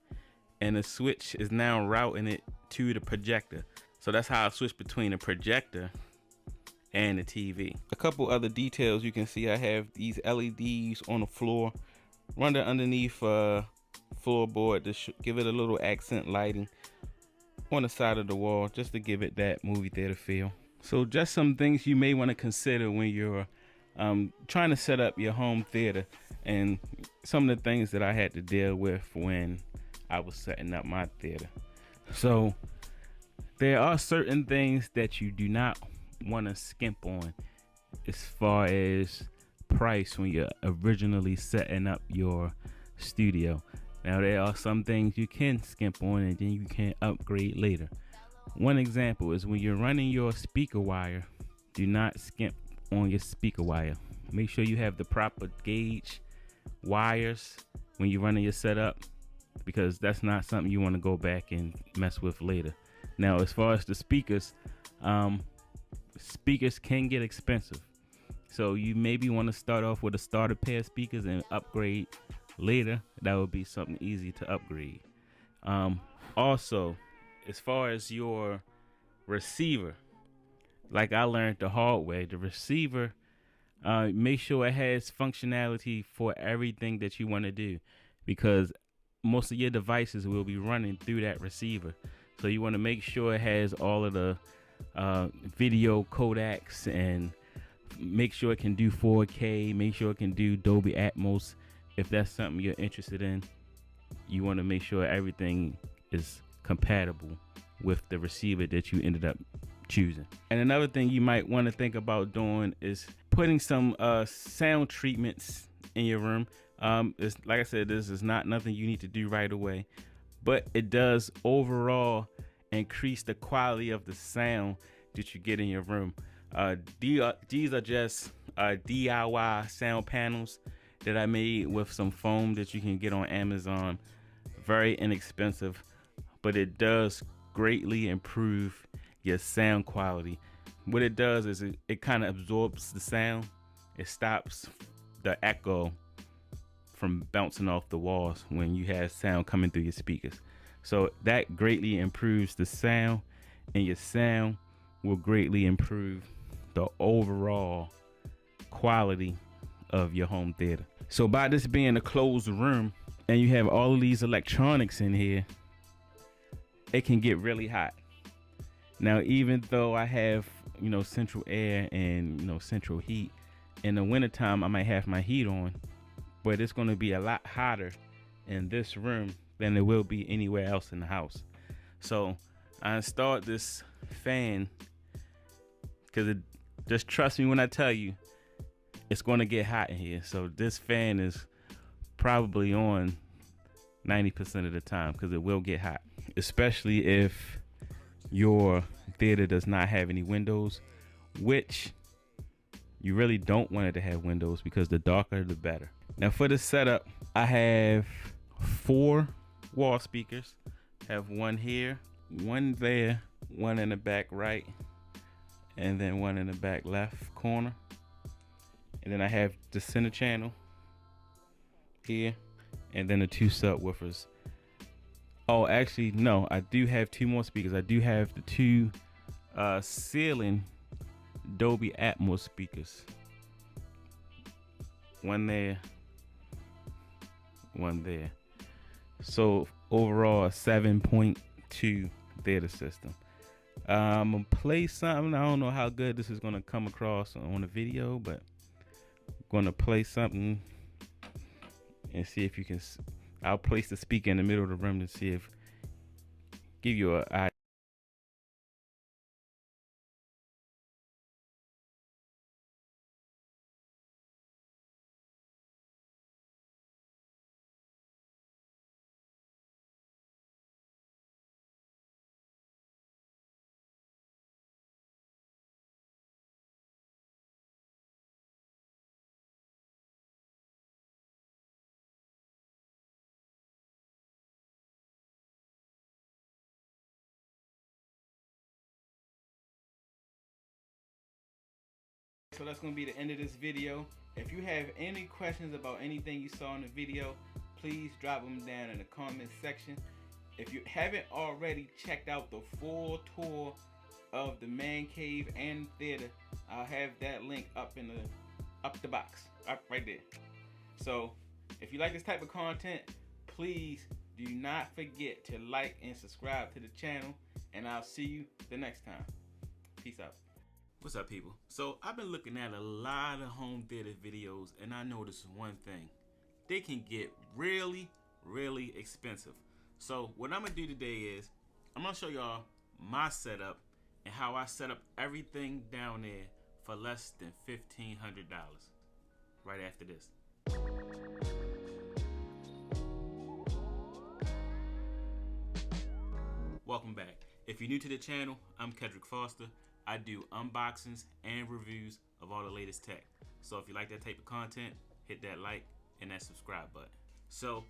and the switch is now routing it to the projector. So that's how I switch between the projector and the TV. A couple other details you can see, I have these LEDs on the floor, run underneath floorboard to give it a little accent lighting on the side of the wall, just to give it that movie theater feel. So just some things you may want to consider when you're trying to set up your home theater, and some of the things that I had to deal with when I was setting up my theater. So there are certain things that you do not want to skimp on as far as price when you're originally setting up your studio. Now there are some things you can skimp on and then you can upgrade later. One example is when you're running your speaker wire, do not skimp on your speaker wire. Make sure you have the proper gauge wires when you're running your setup, because that's not something you want to go back and mess with later. Now as far as the speakers, speakers can get expensive, so you maybe want to start off with a starter pair of speakers and upgrade later. That would be something easy to upgrade. Also, as far as your receiver, like I learned the hard way, the receiver, make sure it has functionality for everything that you want to do, because most of your devices will be running through that receiver. So you want to make sure it has all of the video codecs, and make sure it can do 4K, make sure it can do Dolby Atmos. If that's something you're interested in, you want to make sure everything is compatible with the receiver that you ended up choosing. And another thing you might want to think about doing is putting some sound treatments in your room. It's, like I said, this is not nothing you need to do right away, but it does overall increase the quality of the sound that you get in your room. These are just DIY sound panels that I made with some foam that you can get on Amazon. Very inexpensive, but it does greatly improve your sound quality. What it does is it kind of absorbs the sound. It stops the echo from bouncing off the walls when you have sound coming through your speakers. So that greatly improves the sound, and your sound will greatly improve the overall quality of your home theater. So by this being a closed room and you have all of these electronics in here, it can get really hot. Now, even though I have, central air and, central heat, in the wintertime I might have my heat on, but it's going to be a lot hotter in this room than it will be anywhere else in the house. So I installed this fan, because just trust me when I tell you, it's going to get hot in here. So this fan is probably on 90% of the time, because it will get hot, especially if your theater does not have any windows, which you really don't want it to have windows, because the darker the better. Now for the setup, I have 4 wall speakers. I have one here, one there, one in the back right, and then one in the back left corner. And then I have the center channel here, and then the 2 subwoofers. Oh, actually, no, I do have 2 more speakers. I do have the 2 ceiling Dolby Atmos speakers. One there, one there. So overall, a 7.2 theater system. I'm gonna play something. I don't know how good this is gonna come across on a video, but I'm gonna play something and see if you can. I'll place the speaker in the middle of the room to see if give you an idea. so that's gonna be the end of this video. If you have any questions about anything you saw in the video, please drop them down in the comment section. If you haven't already checked out the full tour of the man cave and theater, I'll have that link up in the box, up right there. So if you like this type of content, please do not forget to like and subscribe to the channel, and I'll see you the next time. Peace out. What's up, people? So I've been looking at a lot of home theater videos, and I noticed one thing. They can get really, really expensive. So what I'm gonna do today is I'm gonna show y'all my setup and how I set up everything down there for less than $1,500 right after this. Welcome back. If you're new to the channel, I'm Kedrick Foster. I do unboxings and reviews of all the latest tech. So if you like that type of content, hit that like and that subscribe button. So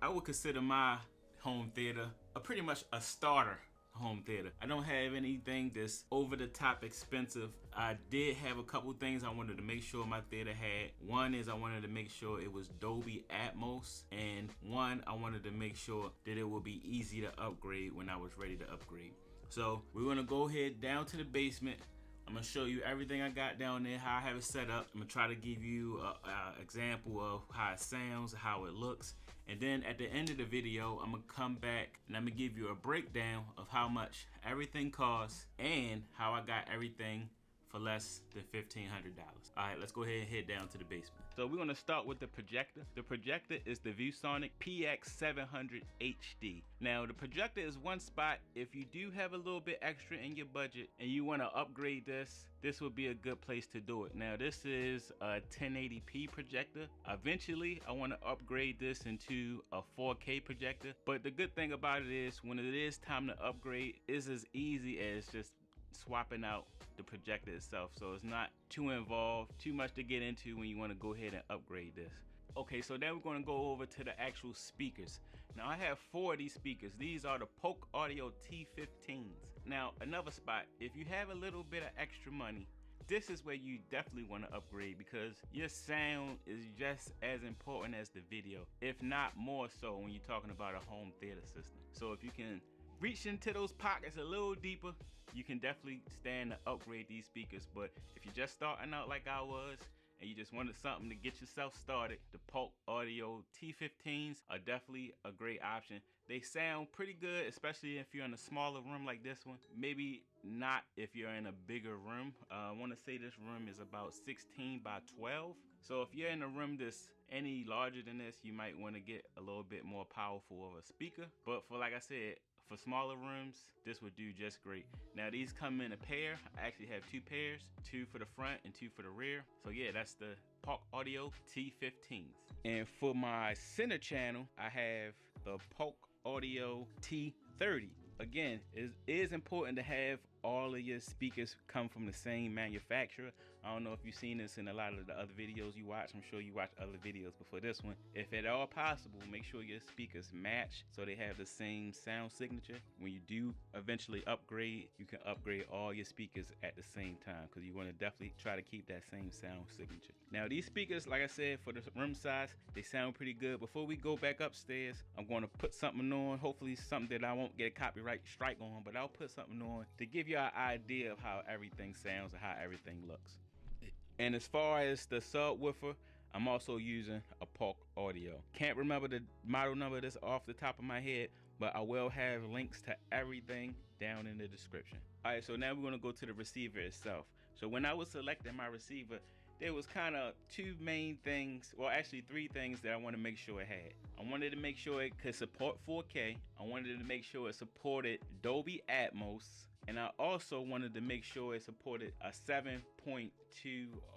I would consider my home theater pretty much a starter home theater. I don't have anything that's over the top expensive. I did have a couple things I wanted to make sure my theater had. One is I wanted to make sure it was Dolby Atmos, and one, I wanted to make sure that it would be easy to upgrade when I was ready to upgrade. So we're gonna go ahead down to the basement. I'm gonna show you everything I got down there, how I have it set up. I'm gonna try to give you an example of how it sounds, how it looks. And then at the end of the video, I'm gonna come back and I'm gonna give you a breakdown of how much everything costs and how I got everything for less than $1,500. All right, let's go ahead and head down to the basement. So we're gonna start with the projector. The projector is the ViewSonic PX700 HD. Now the projector is one spot. If you do have a little bit extra in your budget and you wanna upgrade this, this would be a good place to do it. Now this is a 1080p projector. Eventually I wanna upgrade this into a 4K projector. But the good thing about it is when it is time to upgrade, it's as easy as just swapping out the projector itself. So it's not too involved, too much to get into when you want to go ahead and upgrade this. Okay, so then we're going to go over to the actual speakers. Now I have 4 of these speakers. These are the Polk Audio T15s. Now another spot, if you have a little bit of extra money, this is where you definitely want to upgrade, because your sound is just as important as the video, if not more so when you're talking about a home theater system. So if you can reach into those pockets a little deeper, you can definitely stand to upgrade these speakers. But if you're just starting out like I was and you just wanted something to get yourself started, the Polk Audio T15s are definitely a great option. They sound pretty good, especially if you're in a smaller room like this one. Maybe not if you're in a bigger room. I want to say this room is about 16 by 12. So if you're in a room that's any larger than this, you might want to get a little bit more powerful of a speaker. But for, like I said, for smaller rooms, this would do just great. Now these come in a pair. I actually have 2 pairs, 2 for the front and 2 for the rear. So yeah, that's the Polk Audio T15s. And for my center channel, I have the Polk Audio T30. Again, it is important to have all of your speakers come from the same manufacturer. I don't know if you've seen this in a lot of the other videos you watch. I'm sure you watch other videos before this one. If at all possible, make sure your speakers match so they have the same sound signature. When you do eventually upgrade, you can upgrade all your speakers at the same time, because you want to definitely try to keep that same sound signature. Now these speakers, like I said, for the room size, they sound pretty good. Before we go back upstairs, I'm going to put something on, hopefully something that I won't get a copyright strike on, but I'll put something on to give you an idea of how everything sounds and how everything looks. And as far as the subwoofer, I'm also using a Polk Audio. Can't remember the model number of this off the top of my head, but I will have links to everything down in the description. All right, so now we're gonna go to the receiver itself. So when I was selecting my receiver, there was kind of 2 main things, well actually 3 things that I want to make sure it had. I wanted to make sure it could support 4K. I wanted to make sure it supported Dolby Atmos. And I also wanted to make sure it supported a 7.2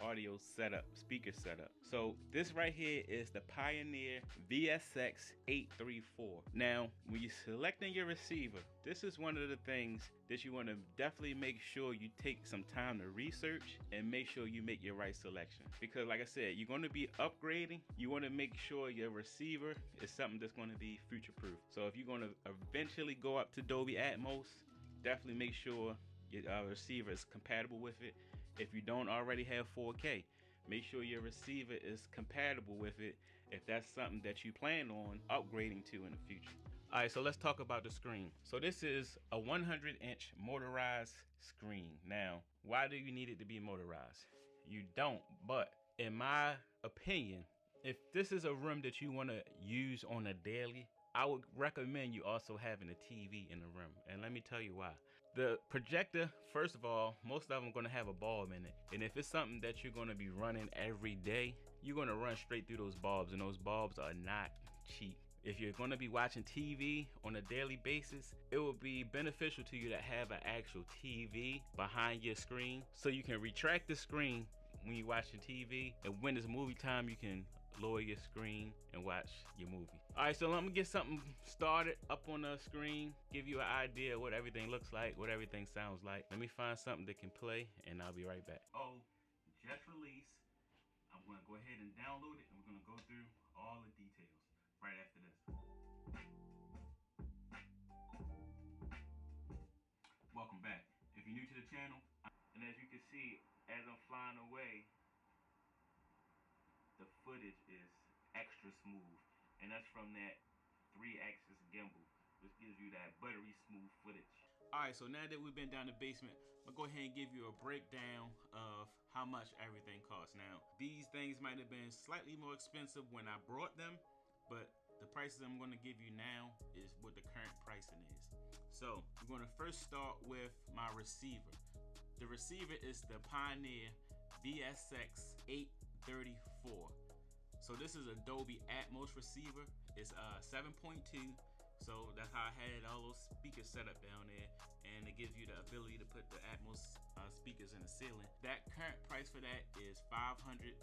audio setup, speaker setup. So this right here is the Pioneer VSX834. Now, when you're selecting your receiver, this is one of the things that you want to definitely make sure you take some time to research and make sure you make your right selection. Because like I said, you're going to be upgrading. You want to make sure your receiver is something that's going to be future proof. So if you're going to eventually go up to Dolby Atmos, definitely make sure your receiver is compatible with it. If you don't already have 4K, make sure your receiver is compatible with it if that's something that you plan on upgrading to in the future. All right, so let's talk about the screen. So this is a 100-inch motorized screen. Now, why do you need it to be motorized? You don't, but in my opinion, if this is a room that you want to use on a daily, I would recommend you also having a TV in the room. And let me tell you why. The projector, first of all, most of them are going to have a bulb in it. And if it's something that you're going to be running every day, you're going to run straight through those bulbs, and those bulbs are not cheap. If you're going to be watching TV on a daily basis, it will be beneficial to you to have an actual TV behind your screen so you can retract the screen when you're watching TV, and when it's movie time, you can lower your screen and watch your movie. All right, so I'm gonna get something started up on the screen, give you an idea of what everything looks like, what everything sounds like. Let me find something that can play, and I'll be right back. Oh, just released. I'm gonna go ahead and download it, and we're gonna go through all the details right after this. Welcome back. If you're new to the channel, and as you can see, as I'm flying away, the footage is extra smooth, and that's from that 3-axis gimbal, which gives you that buttery smooth footage. All right, so now that we've been down the basement, I'll go ahead and give you a breakdown of how much everything costs. Now, these things might have been slightly more expensive when I brought them, but the prices I'm going to give you now is what the current pricing is. So I'm going to first start with my receiver. The receiver is the Pioneer VSX 834. So this is a Dolby Atmos receiver. It's 7.2. So that's how I had all those speakers set up down there, and it gives you the ability to put the Atmos speakers in the ceiling. That current price for that is $560.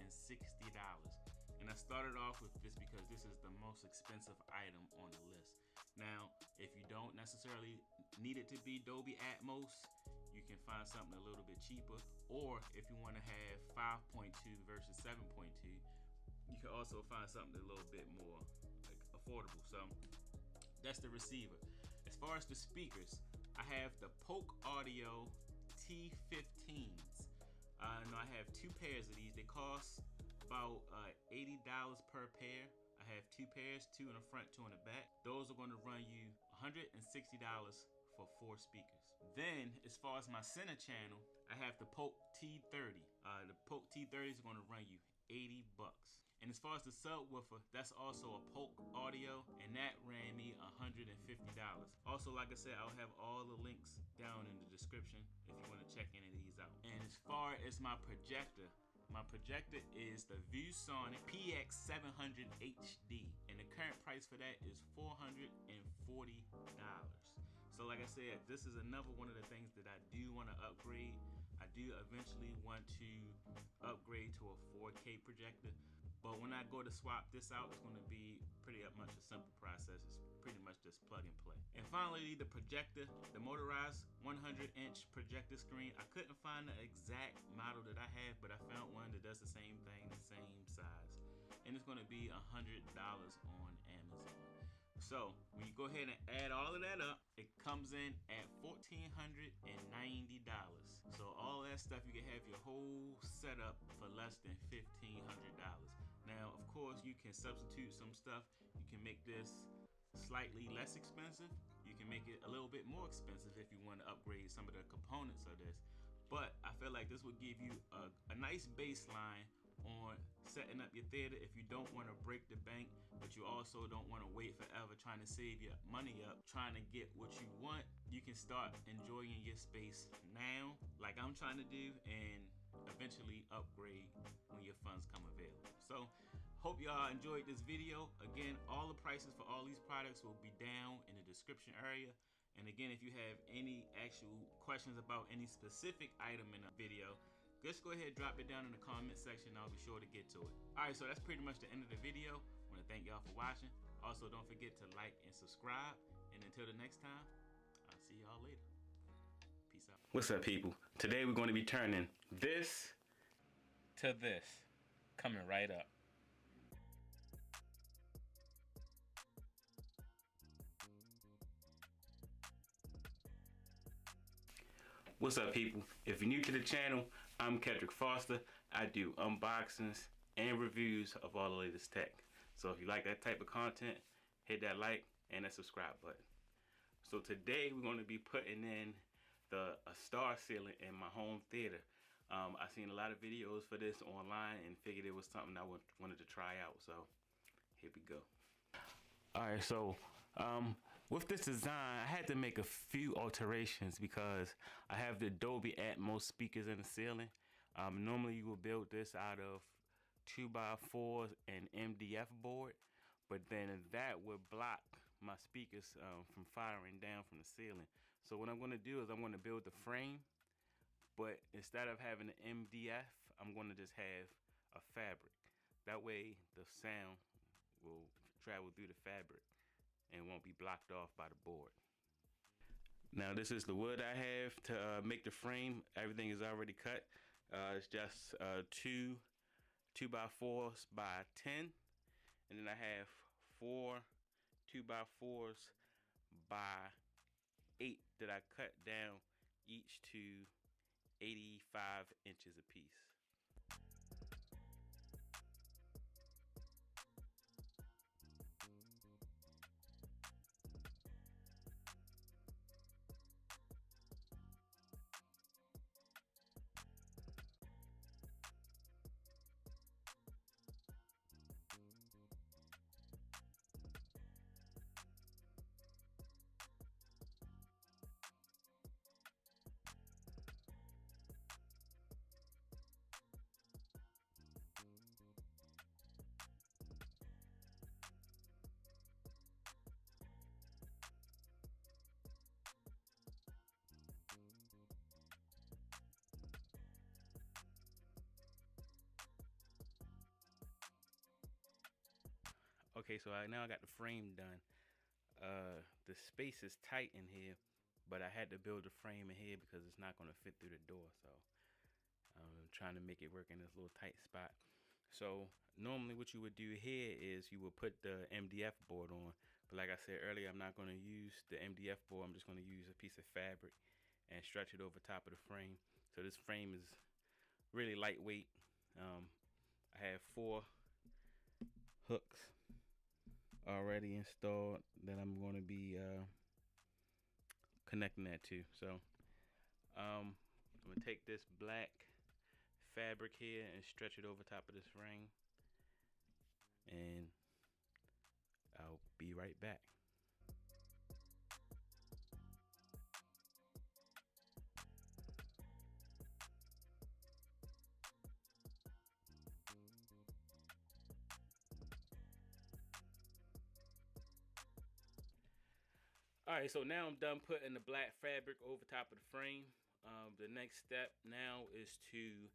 And I started off with this because this is the most expensive item on the list. Now, if you don't necessarily need it to be Dolby Atmos, you can find something a little bit cheaper. Or if you want to have 5.2 versus 7.2, you can also find something a little bit more like affordable. So that's the receiver. As far as the speakers, I have the Polk Audio T15s. And I have 2 pairs of these. They cost about $80 per pair. I have 2 pairs, 2 in the front, 2 in the back. Those are going to run you $160 for 4 speakers. Then, as far as my center channel, I have the Polk T30. The Polk T30 is going to run you $80. And as far as the subwoofer, that's also a Polk Audio, and that ran me $150. Also, like I said, I'll have all the links down in the description if you want to check any of these out. And as far as my projector is the ViewSonic PX700 HD, and the current price for that is $440. So like I said, this is another one of the things that I do want to upgrade. I do eventually want to upgrade to a 4K projector, but when I go to swap this out, it's going to be pretty much a simple process. It's pretty much just plug and play. And finally, the projector, the motorized 100-inch projector screen. I couldn't find the exact model that I have, but I found one that does the same thing, the same size, and it's going to be $100 on Amazon. So when you go ahead and add all of that up, it comes in at $1,490. So all that stuff, you can have your whole setup for less than $1,500. Now, of course, you can substitute some stuff. You can make this slightly less expensive. You can make it a little bit more expensive if you want to upgrade some of the components of this. But I feel like this would give you a nice baseline on setting up your theater if you don't want to break the bank, but you also don't want to wait forever trying to save your money up, trying to get what you want. You can start enjoying your space now, like I'm trying to do, and eventually upgrade when your funds come available. So hope y'all enjoyed this video. Again, all the prices for all these products will be down in the description area. And again, if you have any actual questions about any specific item in the video, just go ahead and drop it down in the comment section. I'll be sure to get to it. All right, so that's pretty much the end of the video. I want to thank y'all for watching. Also, don't forget to like and subscribe. And until the next time, I'll see y'all later. Peace out. What's up, people? Today we're going to be turning this to this. Coming right up. What's up, people? If you're new to the channel, I'm Kedrick Foster. I do unboxings and reviews of all the latest tech. So if you like that type of content, hit that like and that subscribe button. So today we're going to be putting in a star ceiling in my home theater. I've seen a lot of videos for this online and figured it was something I wanted to try out. So here we go. Alright, so with this design, I had to make a few alterations because I have the Dolby Atmos speakers in the ceiling. Normally you will build this out of 2x4s and MDF board, but then that would block my speakers from firing down from the ceiling. So what I'm going to do is I'm going to build the frame, but instead of having an MDF, I'm going to just have a fabric. That way the sound will travel through the fabric and won't be blocked off by the board. Now this is the wood I have to make the frame. Everything is already cut. It's just 2x4s by 10, and then I have 4 2x4s by 8 that I cut down each to 85 inches apiece. Okay, so now I got the frame done. The space is tight in here, but I had to build the frame in here because it's not going to fit through the door. So I'm trying to make it work in this little tight spot. So normally what you would do here is you would put the MDF board on. But like I said earlier, I'm not going to use the MDF board. I'm just going to use a piece of fabric and stretch it over top of the frame. So this frame is really lightweight. I have 4 hooks already installed that I'm going to be connecting that to. So I'm going to take this black fabric here and stretch it over top of this ring, and I'll be right back. Alright, so now I'm done putting the black fabric over top of the frame. The next step now is to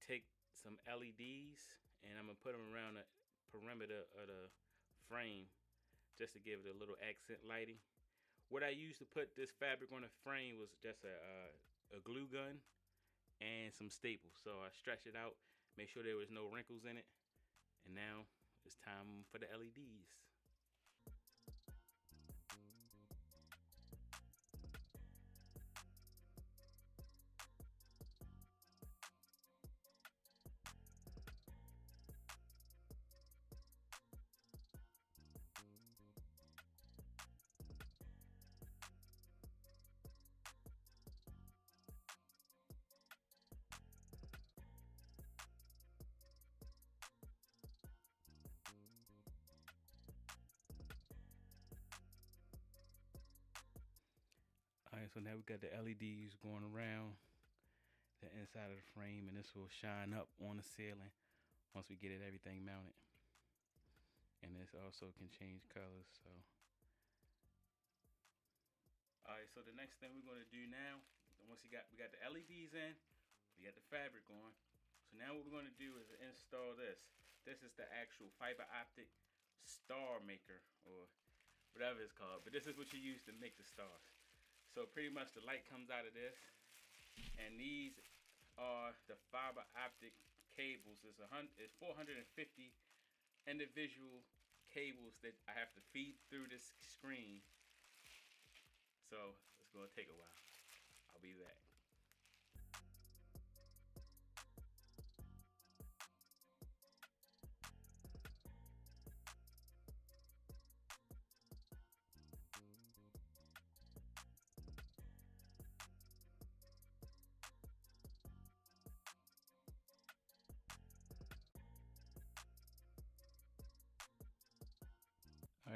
take some LEDs and I'm going to put them around the perimeter of the frame just to give it a little accent lighting. What I used to put this fabric on the frame was just a glue gun and some staples. So I stretched it out, make sure there was no wrinkles in it, and now it's time for the LEDs. Alright, so now we got the LEDs going around the inside of the frame, and this will shine up on the ceiling once we get everything mounted. And this also can change colors. So alright, so the next thing we're going to do now, once we got the LEDs in, we got the fabric on. So now what we're going to do is install this. This is the actual fiber optic star maker, or whatever it's called, but this is what you use to make the stars. So pretty much the light comes out of this, and these are the fiber optic cables. It's 450 individual cables that I have to feed through this screen. So it's gonna take a while. I'll be back.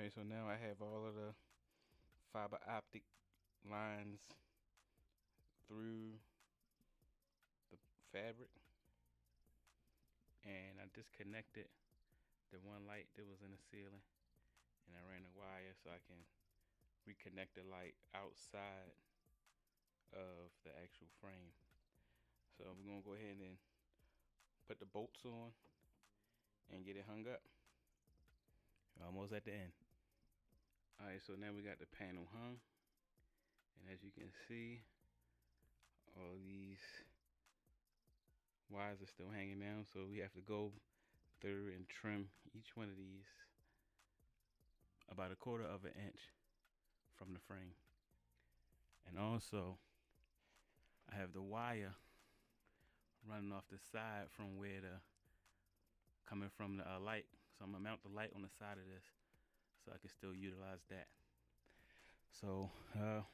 Alright, so now I have all of the fiber optic lines through the fabric, and I disconnected the one light that was in the ceiling, and I ran the wire so I can reconnect the light outside of the actual frame. So we're gonna go ahead and put the bolts on and get it hung up. Almost at the end. Alright, so now we got the panel hung, and as you can see, all these wires are still hanging down, so we have to go through and trim each one of these about 1/4 of an inch from the frame. And also I have the wire running off the side from where the coming from the light, so I'm gonna mount the light on the side of this so I can still utilize that. So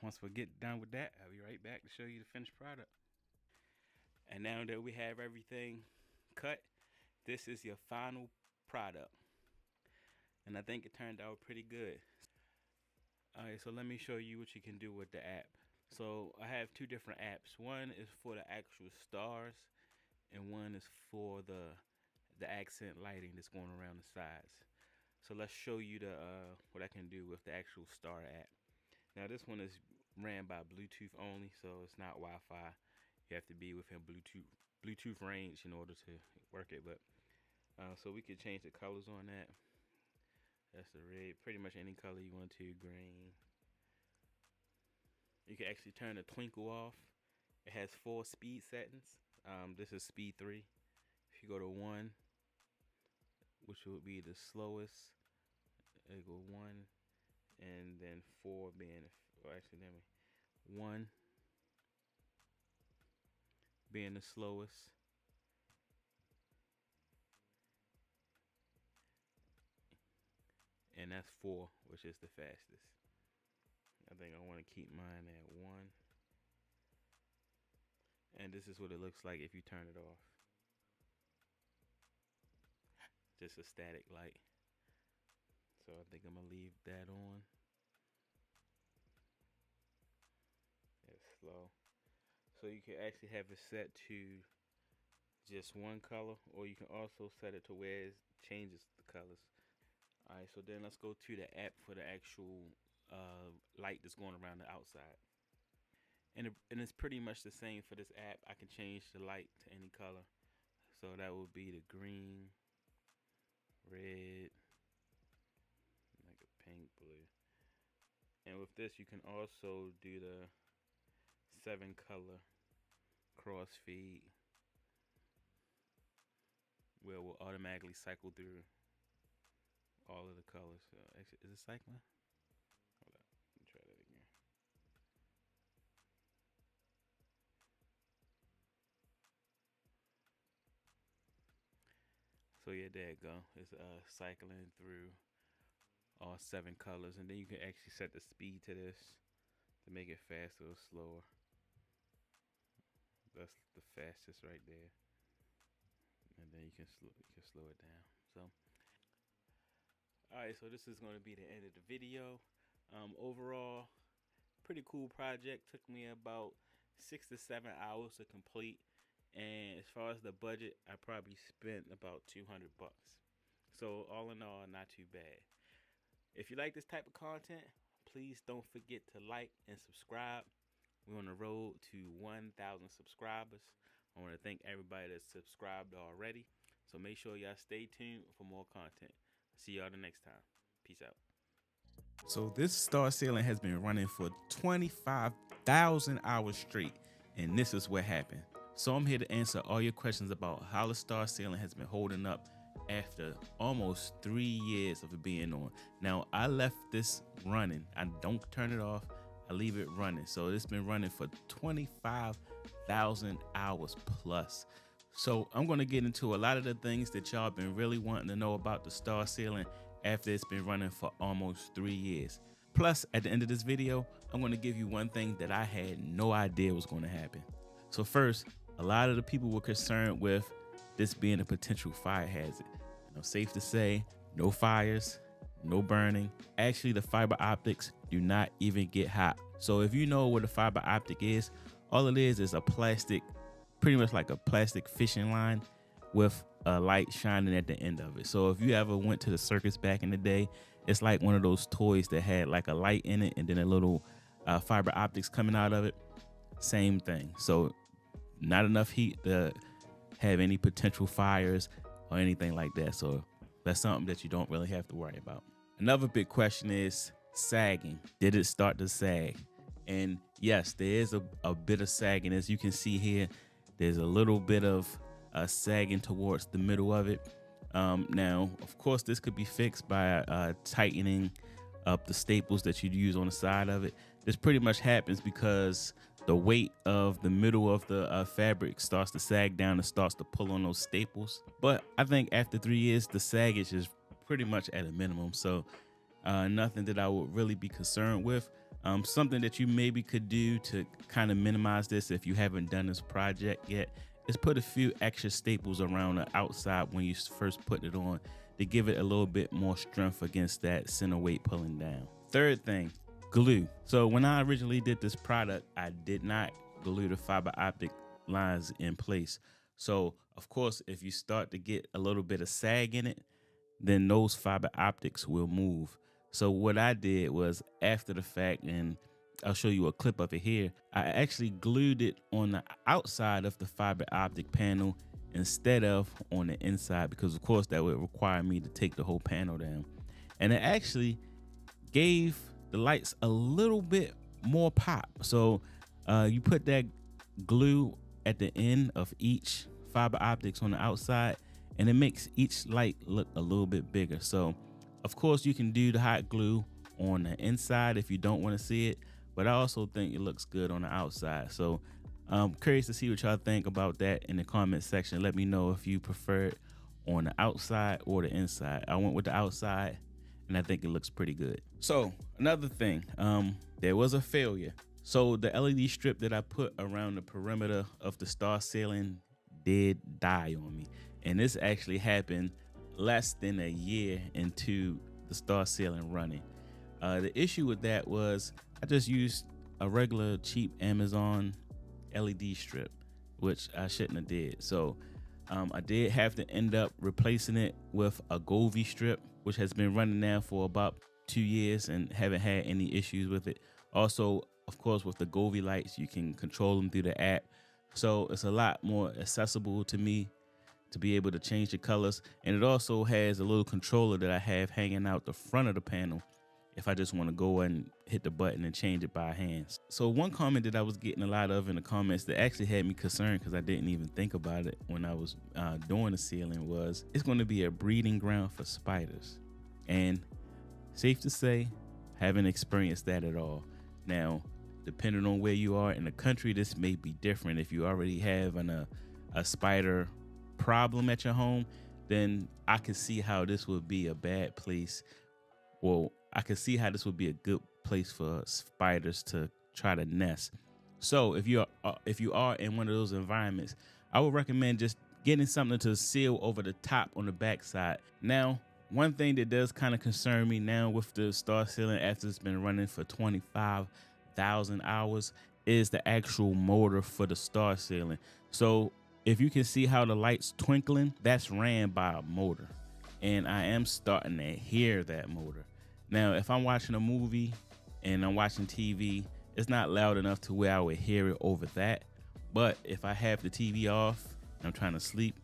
once we get done with that, I'll be right back to show you the finished product. And now that we have everything cut, this is your final product, and I think it turned out pretty good. Alright, so let me show you what you can do with the app. So I have two different apps. One is for the actual stars, and one is for the accent lighting that's going around the sides. So let's show you the what I can do with the actual star app. Now this one is ran by Bluetooth only, so it's not Wi-Fi. You have to be within Bluetooth range in order to work it. But so we could change the colors on that. That's the red, pretty much any color you want to, green. You can actually turn the twinkle off. It has 4 speed settings. This is speed 3. If you go to 1, which would be the slowest, it go 1, and then 4 being, or actually, let me, 1 being the slowest, and that's 4, which is the fastest. I think I want to keep mine at 1, and this is what it looks like if you turn it off. Just a static light. So I think I'm gonna leave that on. It's slow. So you can actually have it set to just one color, or you can also set it to where it changes the colors. Alright, so then let's go to the app for the actual light that's going around the outside. And it's pretty much the same for this app. I can change the light to any color. So that would be the green, red, like a pink, blue. And with this, you can also do the 7 color cross feed, where it will automatically cycle through all of the colors. So actually, is it cycling? Hold on, let me try that again. So yeah, there you go. It's cycling through all 7 colors, and then you can actually set the speed to this to make it faster or slower. That's the fastest right there, and then you can slow it down. So alright, so this is going to be the end of the video. Overall, pretty cool project. Took me about 6 to 7 hours to complete, and as far as the budget, I probably spent about 200 bucks. So all in all, not too bad. If you like this type of content, please don't forget to like and subscribe. We're on the road to 1,000 subscribers. I want to thank everybody that's subscribed already. So make sure y'all stay tuned for more content. See y'all the next time. Peace out. So this star ceiling has been running for 25,000 hours straight, and this is what happened. So I'm here to answer all your questions about how the star ceiling has been holding up after almost 3 years of it being on. Now, I left this running. I don't turn it off. I leave it running. So it's been running for 25,000 hours plus. So I'm going to get into a lot of the things that y'all been really wanting to know about the star ceiling after it's been running for almost 3 years. Plus, at the end of this video, I'm going to give you one thing that I had no idea was going to happen. So first, a lot of the people were concerned with this being a potential fire hazard. Safe to say, no fires, no burning. Actually, the fiber optics do not even get hot. So if you know what a fiber optic is, all it is a plastic, pretty much like a plastic fishing line with a light shining at the end of it. So if you ever went to the circus back in the day, it's like one of those toys that had like a light in it and then a little fiber optics coming out of it. Same thing. So not enough heat to have any potential fires or anything like that. So that's something that you don't really have to worry about. Another big question is sagging. Did it start to sag? And yes, there is a bit of sagging. As you can see here, there's a little bit of sagging towards the middle of it. Now, of course, this could be fixed by tightening up the staples that you'd use on the side of it. This pretty much happens because the weight of the middle of the fabric starts to sag down and starts to pull on those staples. But I think after 3 years, the saggage is pretty much at a minimum. So nothing that I would really be concerned with. Something that you maybe could do to kind of minimize this if you haven't done this project yet is put a few extra staples around the outside when you first put it on to give it a little bit more strength against that center weight pulling down. Third thing, glue. So when I originally did this product, I did not glue the fiber optic lines in place. So of course, if you start to get a little bit of sag in it, then those fiber optics will move. So what I did was, after the fact, and I'll show you a clip of it here, I actually glued it on the outside of the fiber optic panel instead of on the inside, because of course that would require me to take the whole panel down. And it actually gave the lights a little bit more pop. So you put that glue at the end of each fiber optics on the outside, and it makes each light look a little bit bigger. So of course you can do the hot glue on the inside if you don't want to see it, but I also think it looks good on the outside. So I'm curious to see what y'all think about that in the comment section. Let me know if you prefer it on the outside or the inside. I went with the outside and I think it looks pretty good. So another thing, there was a failure. So the LED strip that I put around the perimeter of the star ceiling did die on me. And this actually happened less than a year into the star ceiling running. The issue with that was I just used a regular cheap Amazon LED strip, which I shouldn't have did. So I did have to end up replacing it with a Govee strip, which has been running now for about 2 years and haven't had any issues with it. Also, of course, with the Govee lights, you can control them through the app. So it's a lot more accessible to me to be able to change the colors. And it also has a little controller that I have hanging out the front of the panel if I just want to go and hit the button and change it by hand. So one comment that I was getting a lot of in the comments that actually had me concerned, because I didn't even think about it when I was doing the ceiling, was it's going to be a breeding ground for spiders. And safe to say, haven't experienced that at all. Now, depending on where you are in the country, this may be different. If you already have a spider problem at your home, then I can see how this would be a bad place. Well, I can see how this would be a good place for spiders to try to nest. So if you are in one of those environments, I would recommend just getting something to seal over the top on the back side. Now, one thing that does kind of concern me now with the star ceiling after it's been running for 25,000 hours is the actual motor for the star ceiling. So if you can see how the light's twinkling, that's ran by a motor. And I am starting to hear that motor. Now, if I'm watching a movie and I'm watching TV, it's not loud enough to where I would hear it over that. But if I have the TV off and I'm trying to sleep,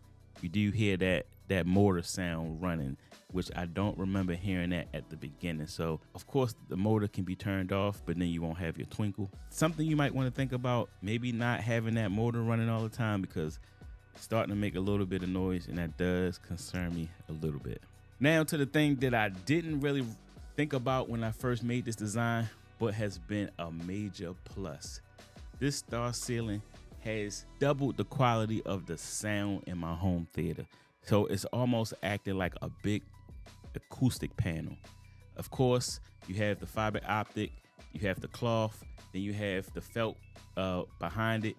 you do hear that motor sound running, which I don't remember hearing that at the beginning. So, of course, the motor can be turned off, but then you won't have your twinkle. Something you might want to think about, maybe not having that motor running all the time, because it's starting to make a little bit of noise, and that does concern me a little bit. Now to the thing that I didn't really think about when I first made this design, but has been a major plus. This star ceiling has doubled the quality of the sound in my home theater. So it's almost acting like a big acoustic panel. Of course, you have the fiber optic, you have the cloth, then you have the felt behind it,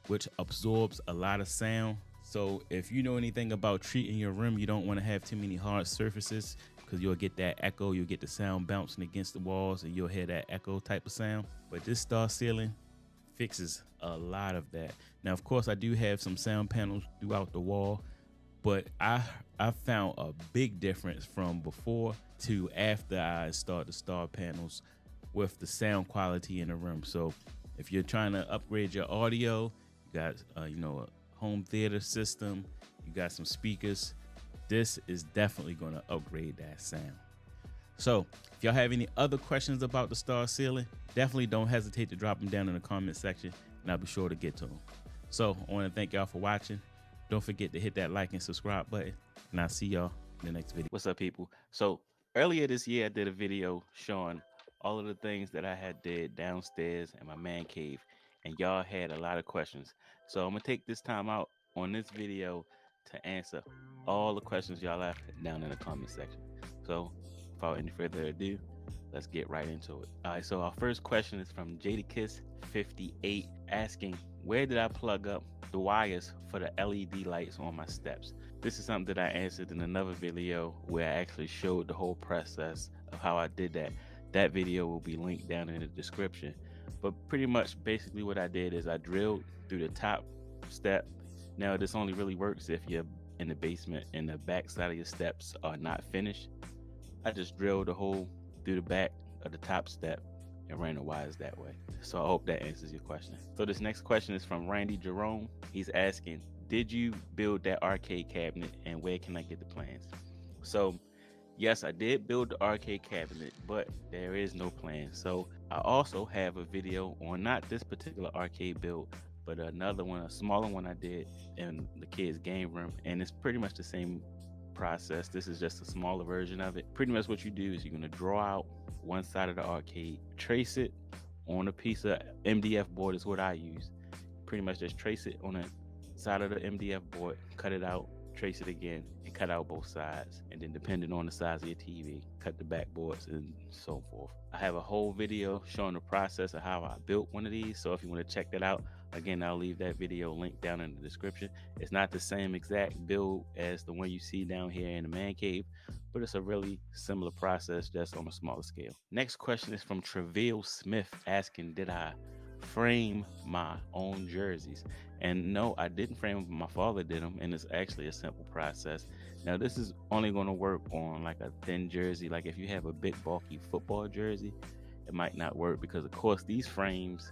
which absorbs a lot of sound. So if you know anything about treating your room, you don't want to have too many hard surfaces, because you'll get that echo. You'll get the sound bouncing against the walls and you'll hear that echo type of sound. But this star ceiling fixes a lot of that. Now, of course, I do have some sound panels throughout the wall, but I found a big difference from before to after I installed the star panels with the sound quality in the room. So if you're trying to upgrade your audio, you got a home theater system, you got some speakers, this is definitely going to upgrade that sound. So if y'all have any other questions about the star ceiling, definitely don't hesitate to drop them down in the comment section and I'll be sure to get to them. So I want to thank y'all for watching. Don't forget to hit that like and subscribe button, and I'll see y'all in the next video. What's up, people? So earlier this year, I did a video showing all of the things that I had did downstairs in my man cave, and y'all had a lot of questions. So I'm gonna take this time out on this video to answer all the questions y'all left down in the comment section. So without any further ado, let's get right into it. All right, so our first question is from JadaKiss58 asking, where did I plug up the wires for the LED lights on my steps? This is something that I answered in another video where I actually showed the whole process of how I did that. That video will be linked down in the description. But pretty much basically what I did is I drilled through the top step. Now this only really works if you're in the basement and the back side of your steps are not finished. I just drilled a hole through the back of the top step and ran the wires that way. So I hope that answers your question. So this next question is from Randy Jerome. He's asking, did you build that arcade cabinet and where can I get the plans? So yes, I did build the arcade cabinet, but there is no plan. So I also have a video on not this particular arcade build, but another one, a smaller one I did in the kids' game room, and it's pretty much the same process. This is just a smaller version of it. Pretty much what you do is you're going to draw out one side of the arcade, trace it on a piece of MDF board is what I use. Pretty much just trace it on the side of the MDF board, cut it out, trace it again, and cut out both sides. And then depending on the size of your TV, cut the backboards and so forth. I have a whole video showing the process of how I built one of these. So if you want to check that out, again, I'll leave that video linked down in the description. It's not the same exact build as the one you see down here in the man cave, but it's a really similar process, just on a smaller scale. Next question is from Travail Smith asking, did I frame my own jerseys? And no, I didn't frame them. My father did them, and it's actually a simple process. Now, this is only going to work on like a thin jersey. Like if you have a big bulky football jersey, it might not work because, of course, these frames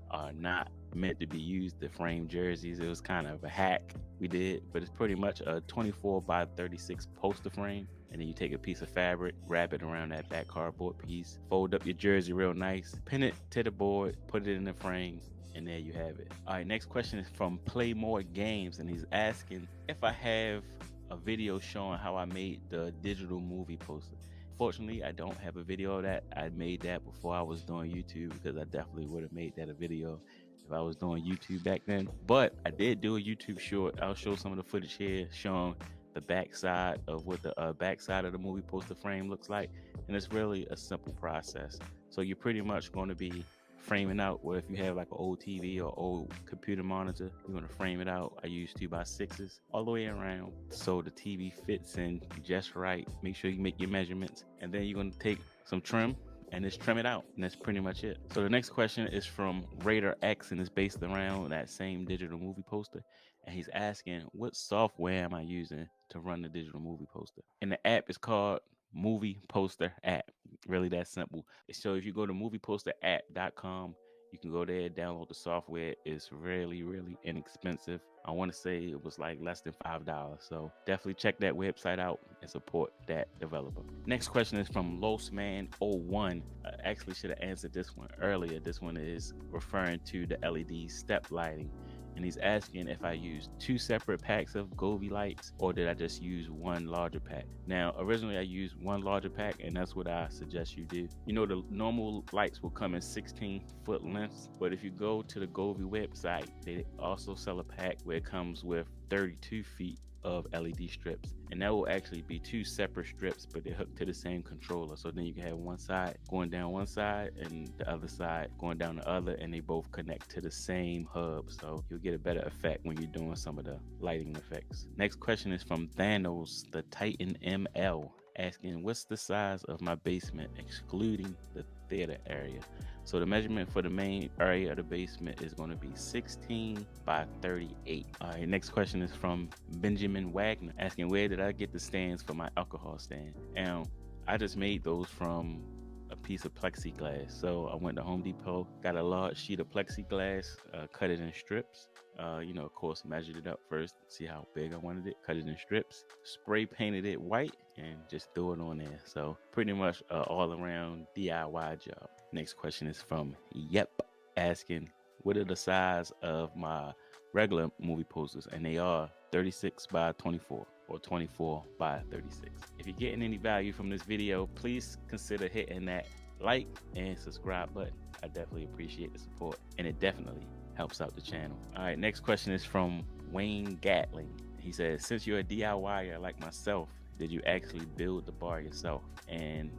are not meant to be used to frame jerseys. It was kind of a hack we did, but it's pretty much a 24 by 36 poster frame. And then you take a piece of fabric, wrap it around that back cardboard piece, fold up your jersey real nice, pin it to the board, put it in the frame, and there you have it. All right, next question is from Play More Games, and he's asking if I have a video showing how I made the digital movie poster. Fortunately, I don't have a video of that. I made that before I was doing YouTube, because I definitely would have made that a video if I was doing YouTube back then. But I did do a YouTube short. I'll show some of the footage here showing the backside of what the backside of the movie poster frame looks like, and it's really a simple process. So you're pretty much going to be framing out, or if you have like an old TV or old computer monitor, you're going to frame it out. I use 2x6s all the way around so the TV fits in just right. Make sure you make your measurements, and then you're going to take some trim and just trim it out, and that's pretty much it. So the next question is from Raider X, and it's based around that same digital movie poster, and he's asking, what software am I using to run the digital movie poster? And the app is called Movie Poster App. Really that simple. So if you go to movieposterapp.com, you can go there, download the software. It's really, really inexpensive. I want to say it was like less than $5. So definitely check that website out and support that developer. Next question is from Lostman01. I actually should have answered this one earlier. This one is referring to the LED step lighting. And he's asking if I used 2 separate packs of Govee lights or did I just use one larger pack. Now, originally I used one larger pack, and that's what I suggest you do. You know, the normal lights will come in 16-foot lengths, but if you go to the Govee website, they also sell a pack where it comes with 32 feet of LED strips, and that will actually be 2 separate strips, but they're hooked to the same controller. So then you can have one side going down one side and the other side going down the other, and they both connect to the same hub, so you'll get a better effect when you're doing some of the lighting effects. Next question is from Thanos the Titan ML, asking what's the size of my basement excluding the theater area. So the measurement for the main area of the basement is going to be 16 by 38. All right, next question is from Benjamin Wagner, asking where did I get the stands for my alcohol stand? And I just made those from a piece of plexiglass. So I went to Home Depot, got a large sheet of plexiglass, cut it in strips. Of course, measured it up first, see how big I wanted it, cut it in strips, spray painted it white, and just threw it on there. So pretty much all around DIY job. Next question is from Yep, asking what are the size of my regular movie posters, and they are 36 by 24 or 24 by 36. If you're getting any value from this video, please consider hitting that like and subscribe button. I definitely appreciate the support, and it definitely helps out the channel. All right, next question is from Wayne Gatling. He says, since you're a DIYer like myself, did you actually build the bar yourself? And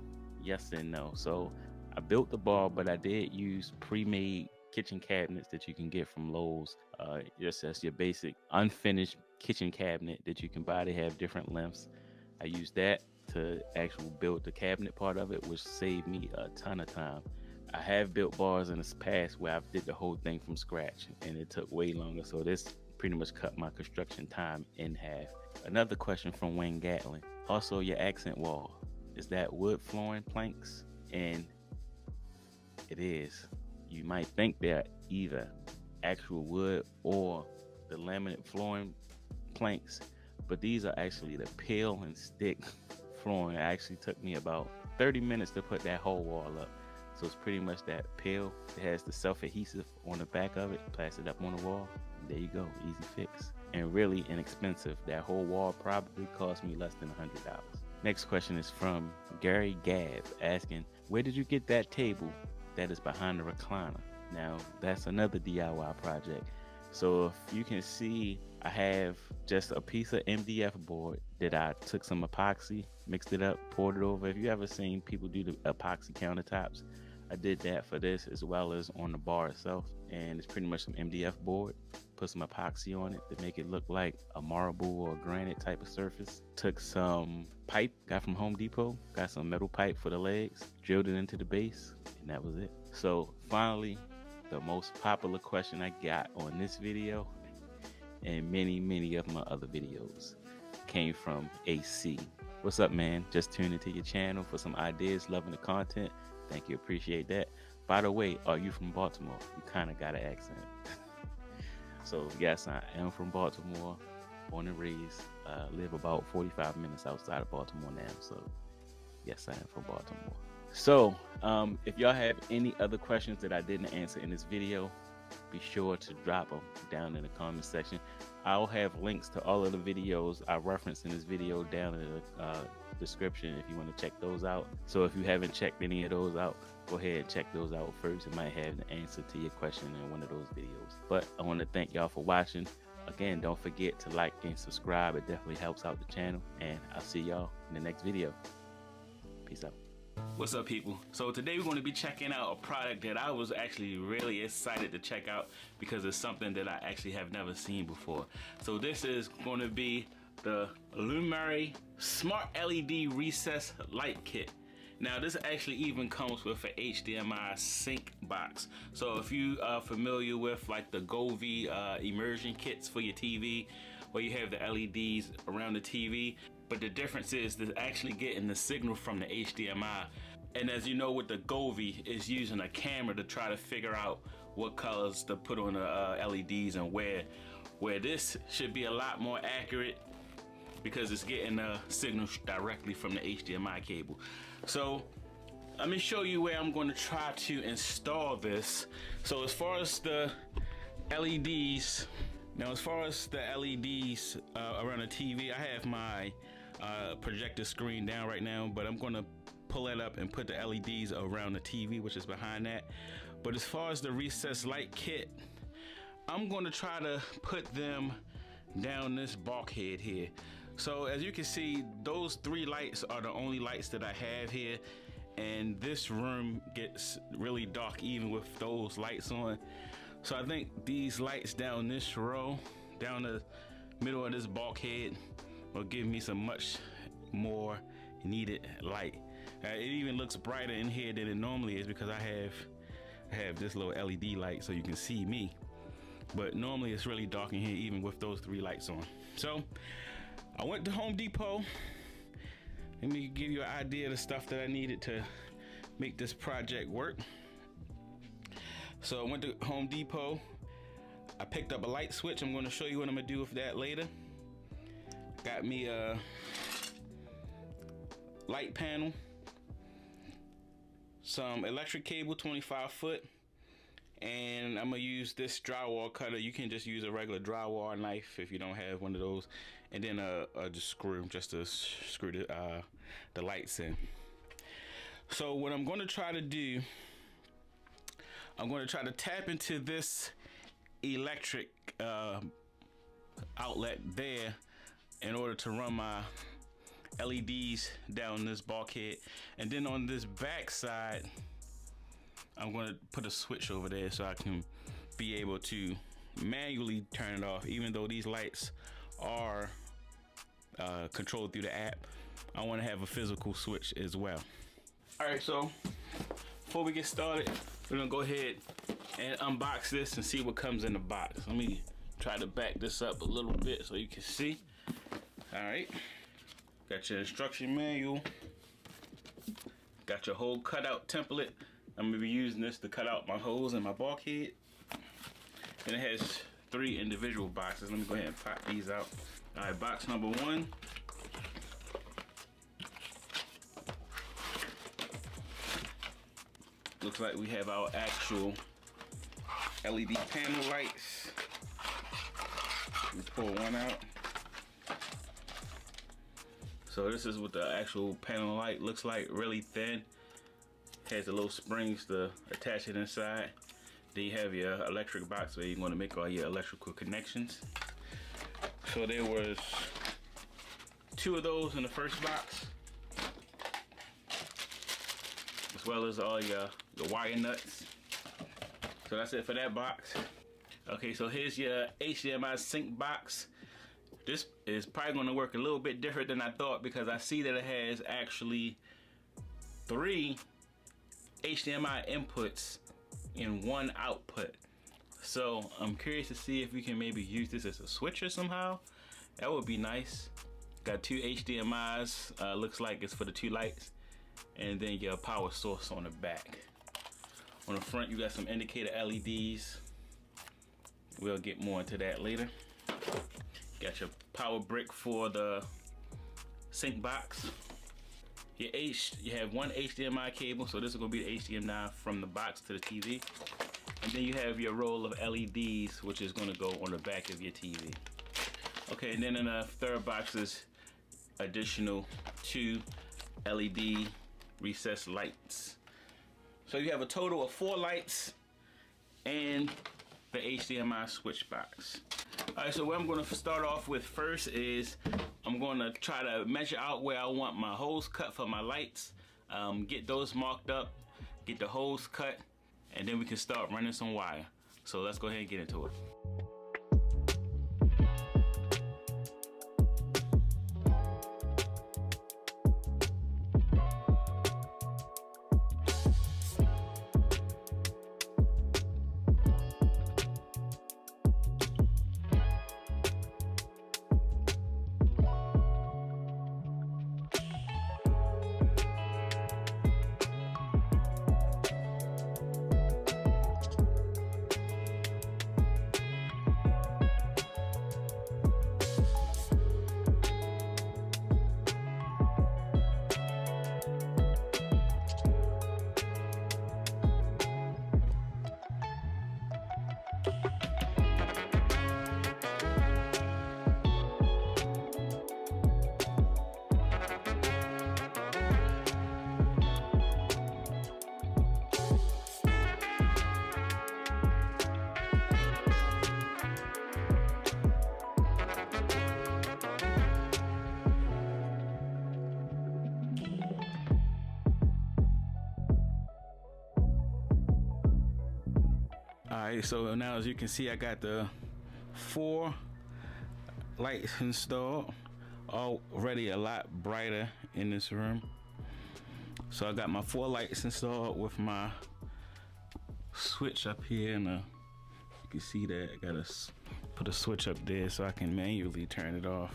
yes and no. So I built the bar, but I did use pre-made kitchen cabinets that you can get from Lowe's. Just as your basic unfinished kitchen cabinet that you can buy. They have different lengths. I used that to actually build the cabinet part of it, which saved me a ton of time. I have built bars in the past where I did the whole thing from scratch, and it took way longer. So this pretty much cut my construction time in half. Another question from Wayne Gatling. Also, your accent wall, is that wood flooring planks? And it is. You might think they're either actual wood or the laminate flooring planks, but these are actually the peel and stick flooring. It actually took me about 30 minutes to put that whole wall up. So it's pretty much that peel. It has the self-adhesive on the back of it, plastered up on the wall. There you go, easy fix. And really inexpensive. That whole wall probably cost me less than $100. Next question is from Gary Gabb, asking, where did you get that table that is behind the recliner? Now, that's another DIY project. So if you can see, I have just a piece of MDF board that I took some epoxy, mixed it up, poured it over. If you ever seen people do the epoxy countertops, I did that for this as well as on the bar itself. And it's pretty much some MDF board. Put some epoxy on it to make it look like a marble or granite type of surface. Took some pipe, got from Home Depot, got some metal pipe for the legs, drilled it into the base, and that was it. So finally, the most popular question I got on this video and many of my other videos came from AC. What's up, man? Just tuned into your channel for some ideas, loving the content. Thank you, appreciate that. By the way, are you from Baltimore? You kind of got an accent. So yes, I am from Baltimore, born and raised. Live about 45 minutes outside of Baltimore now. So yes, I am from Baltimore. So if y'all have any other questions that I didn't answer in this video, be sure to drop them down in the comment section. I'll have links to all of the videos I referenced in this video down in the description if you want to check those out. So if you haven't checked any of those out, go ahead and check those out first. It might have the answer to your question in one of those videos. But I want to thank y'all for watching. Again, don't forget to like and subscribe. It definitely helps out the channel. And I'll see y'all in the next video. Peace out. What's up, people? So today we're going to be checking out a product that I was actually really excited to check out because it's something that I actually have never seen before. So this is going to be the Luminary Smart LED Recessed Light Kit. Now this actually even comes with an HDMI sync box. So if you are familiar with like the Govee immersion kits for your TV, where you have the LEDs around the TV, but the difference is they're actually getting the signal from the HDMI. And as you know, with the Govee, is using a camera to try to figure out what colors to put on the LEDs and where this should be a lot more accurate because it's getting the signal directly from the HDMI cable. So let me show you where I'm going to try to install this. So as far as the LEDs, around the TV, I have my projector screen down right now, but I'm going to pull that up and put the LEDs around the TV, which is behind that. But as far as the recessed light kit, I'm going to try to put them down this bulkhead here. So as you can see, those three lights are the only lights that I have here, and this room gets really dark even with those lights on. So I think these lights down this row, down the middle of this bulkhead, will give me some much more needed light. It even looks brighter in here than it normally is because I have this little LED light so you can see me. But normally it's really dark in here even with those 3 lights on. So I went to Home Depot. Let me give you an idea of the stuff that I needed to make this project work. So I went to Home Depot. I picked up a light switch. I'm going to show you what I'm going to do with that later. Got me a light panel, some electric cable, 25 foot, and I'm going to use this drywall cutter. You can just use a regular drywall knife if you don't have one of those, and then just screw just to screw the lights in. So what I'm going to try to do, I'm going to try to tap into this electric outlet there in order to run my LEDs down this bulkhead, and then on this back side I'm going to put a switch over there so I can be able to manually turn it off. Even though these lights are controlled through the app, I want to have a physical switch as well. Alright, so before we get started, we're gonna go ahead and unbox this and see what comes in the box. Let me try to back this up a little bit so you can see. Alright, got your instruction manual, got your hole cutout template. I'm gonna be using this to cut out my holes in my bulkhead. And it has 3 individual boxes. Let me go ahead and pop these out. Alright, box number 1. Looks like we have our actual LED panel lights. Let me pull one out. So this is what the actual panel light looks like, really thin. Has the little springs to attach it inside. Then you have your electric box where you want to make all your electrical connections. So there was 2 of those in the first box, as well as all your wire nuts. So that's it for that box. Okay, so here's your HDMI sync box. This is probably going to work a little bit different than I thought because I see that it has actually 3 HDMI inputs in 1 output. So I'm curious to see if we can maybe use this as a switcher somehow. That would be nice. Got 2 HDMIs, looks like it's for the 2 lights, and then your power source on the back. On the front you got some indicator LEDs. We'll get more into that later. Got your power brick for the sync box. You have 1 HDMI cable, so this is going to be the HDMI from the box to the TV. And then you have your roll of LEDs, which is going to go on the back of your TV. Okay, and then in the third box is additional 2 LED recessed lights. So you have a total of 4 lights and the HDMI switch box. Alright, so what I'm going to start off with first is I'm going to try to measure out where I want my holes cut for my lights, get those marked up, get the holes cut, and then we can start running some wire. So let's go ahead and get into it. Alright, so now as you can see, I got the 4 lights installed, already a lot brighter in this room. So I got my 4 lights installed with my switch up here, and you can see that I gotta put a switch up there so I can manually turn it off.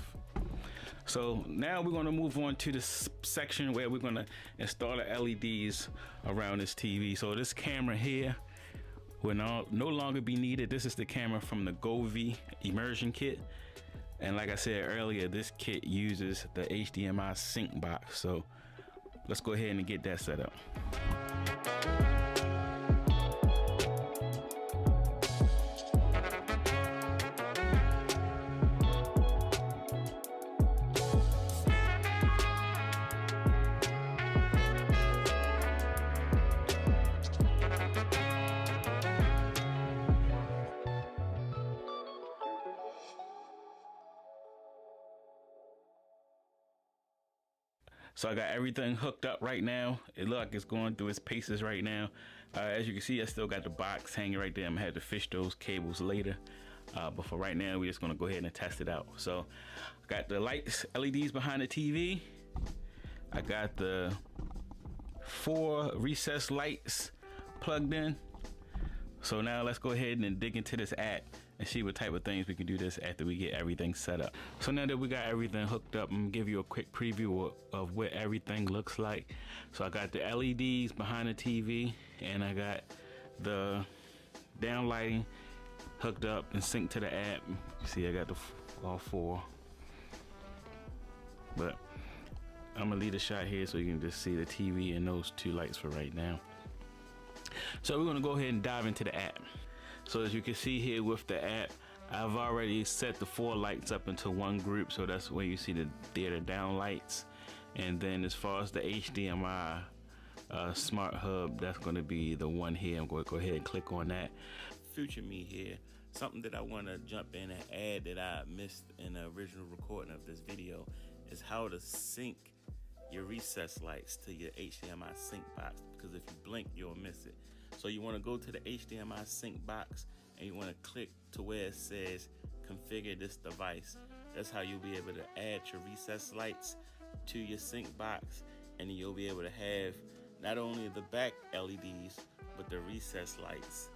So now we're going to move on to this section where we're going to install the LEDs around this TV. So this camera here will no longer be needed. This is the camera from the Govee immersion kit, and like I said earlier, this kit uses the HDMI sync box. So let's go ahead and get that set up. So I got everything hooked up right now. It looks like it's going through its paces right now. As you can see, I still got the box hanging right there. I'm gonna have to fish those cables later. But for right now, we're just gonna go ahead and test it out. So I got the lights, LEDs behind the TV. I got the 4 recessed lights plugged in. So now let's go ahead and dig into this app and see what type of things we can do this after we get everything set up. So now that we got everything hooked up, I'm gonna give you a quick preview of what everything looks like. So I got the LEDs behind the TV, and I got the down lighting hooked up and synced to the app. You see I got all 4. But I'm gonna leave the shot here so you can just see the TV and those 2 lights for right now. So we're gonna go ahead and dive into the app. So as you can see here with the app, I've already set the 4 lights up into one group. So that's where you see the down lights. And then as far as the HDMI smart hub, that's gonna be the one here. I'm gonna go ahead and click on that. Future me here, something that I wanna jump in and add that I missed in the original recording of this video is how to sync your recessed lights to your HDMI sync box, because if you blink, you'll miss it. So you want to go to the HDMI sync box and you want to click to where it says configure this device. That's how you'll be able to add your recessed lights to your sync box, and then you'll be able to have not only the back LEDs but the recessed lights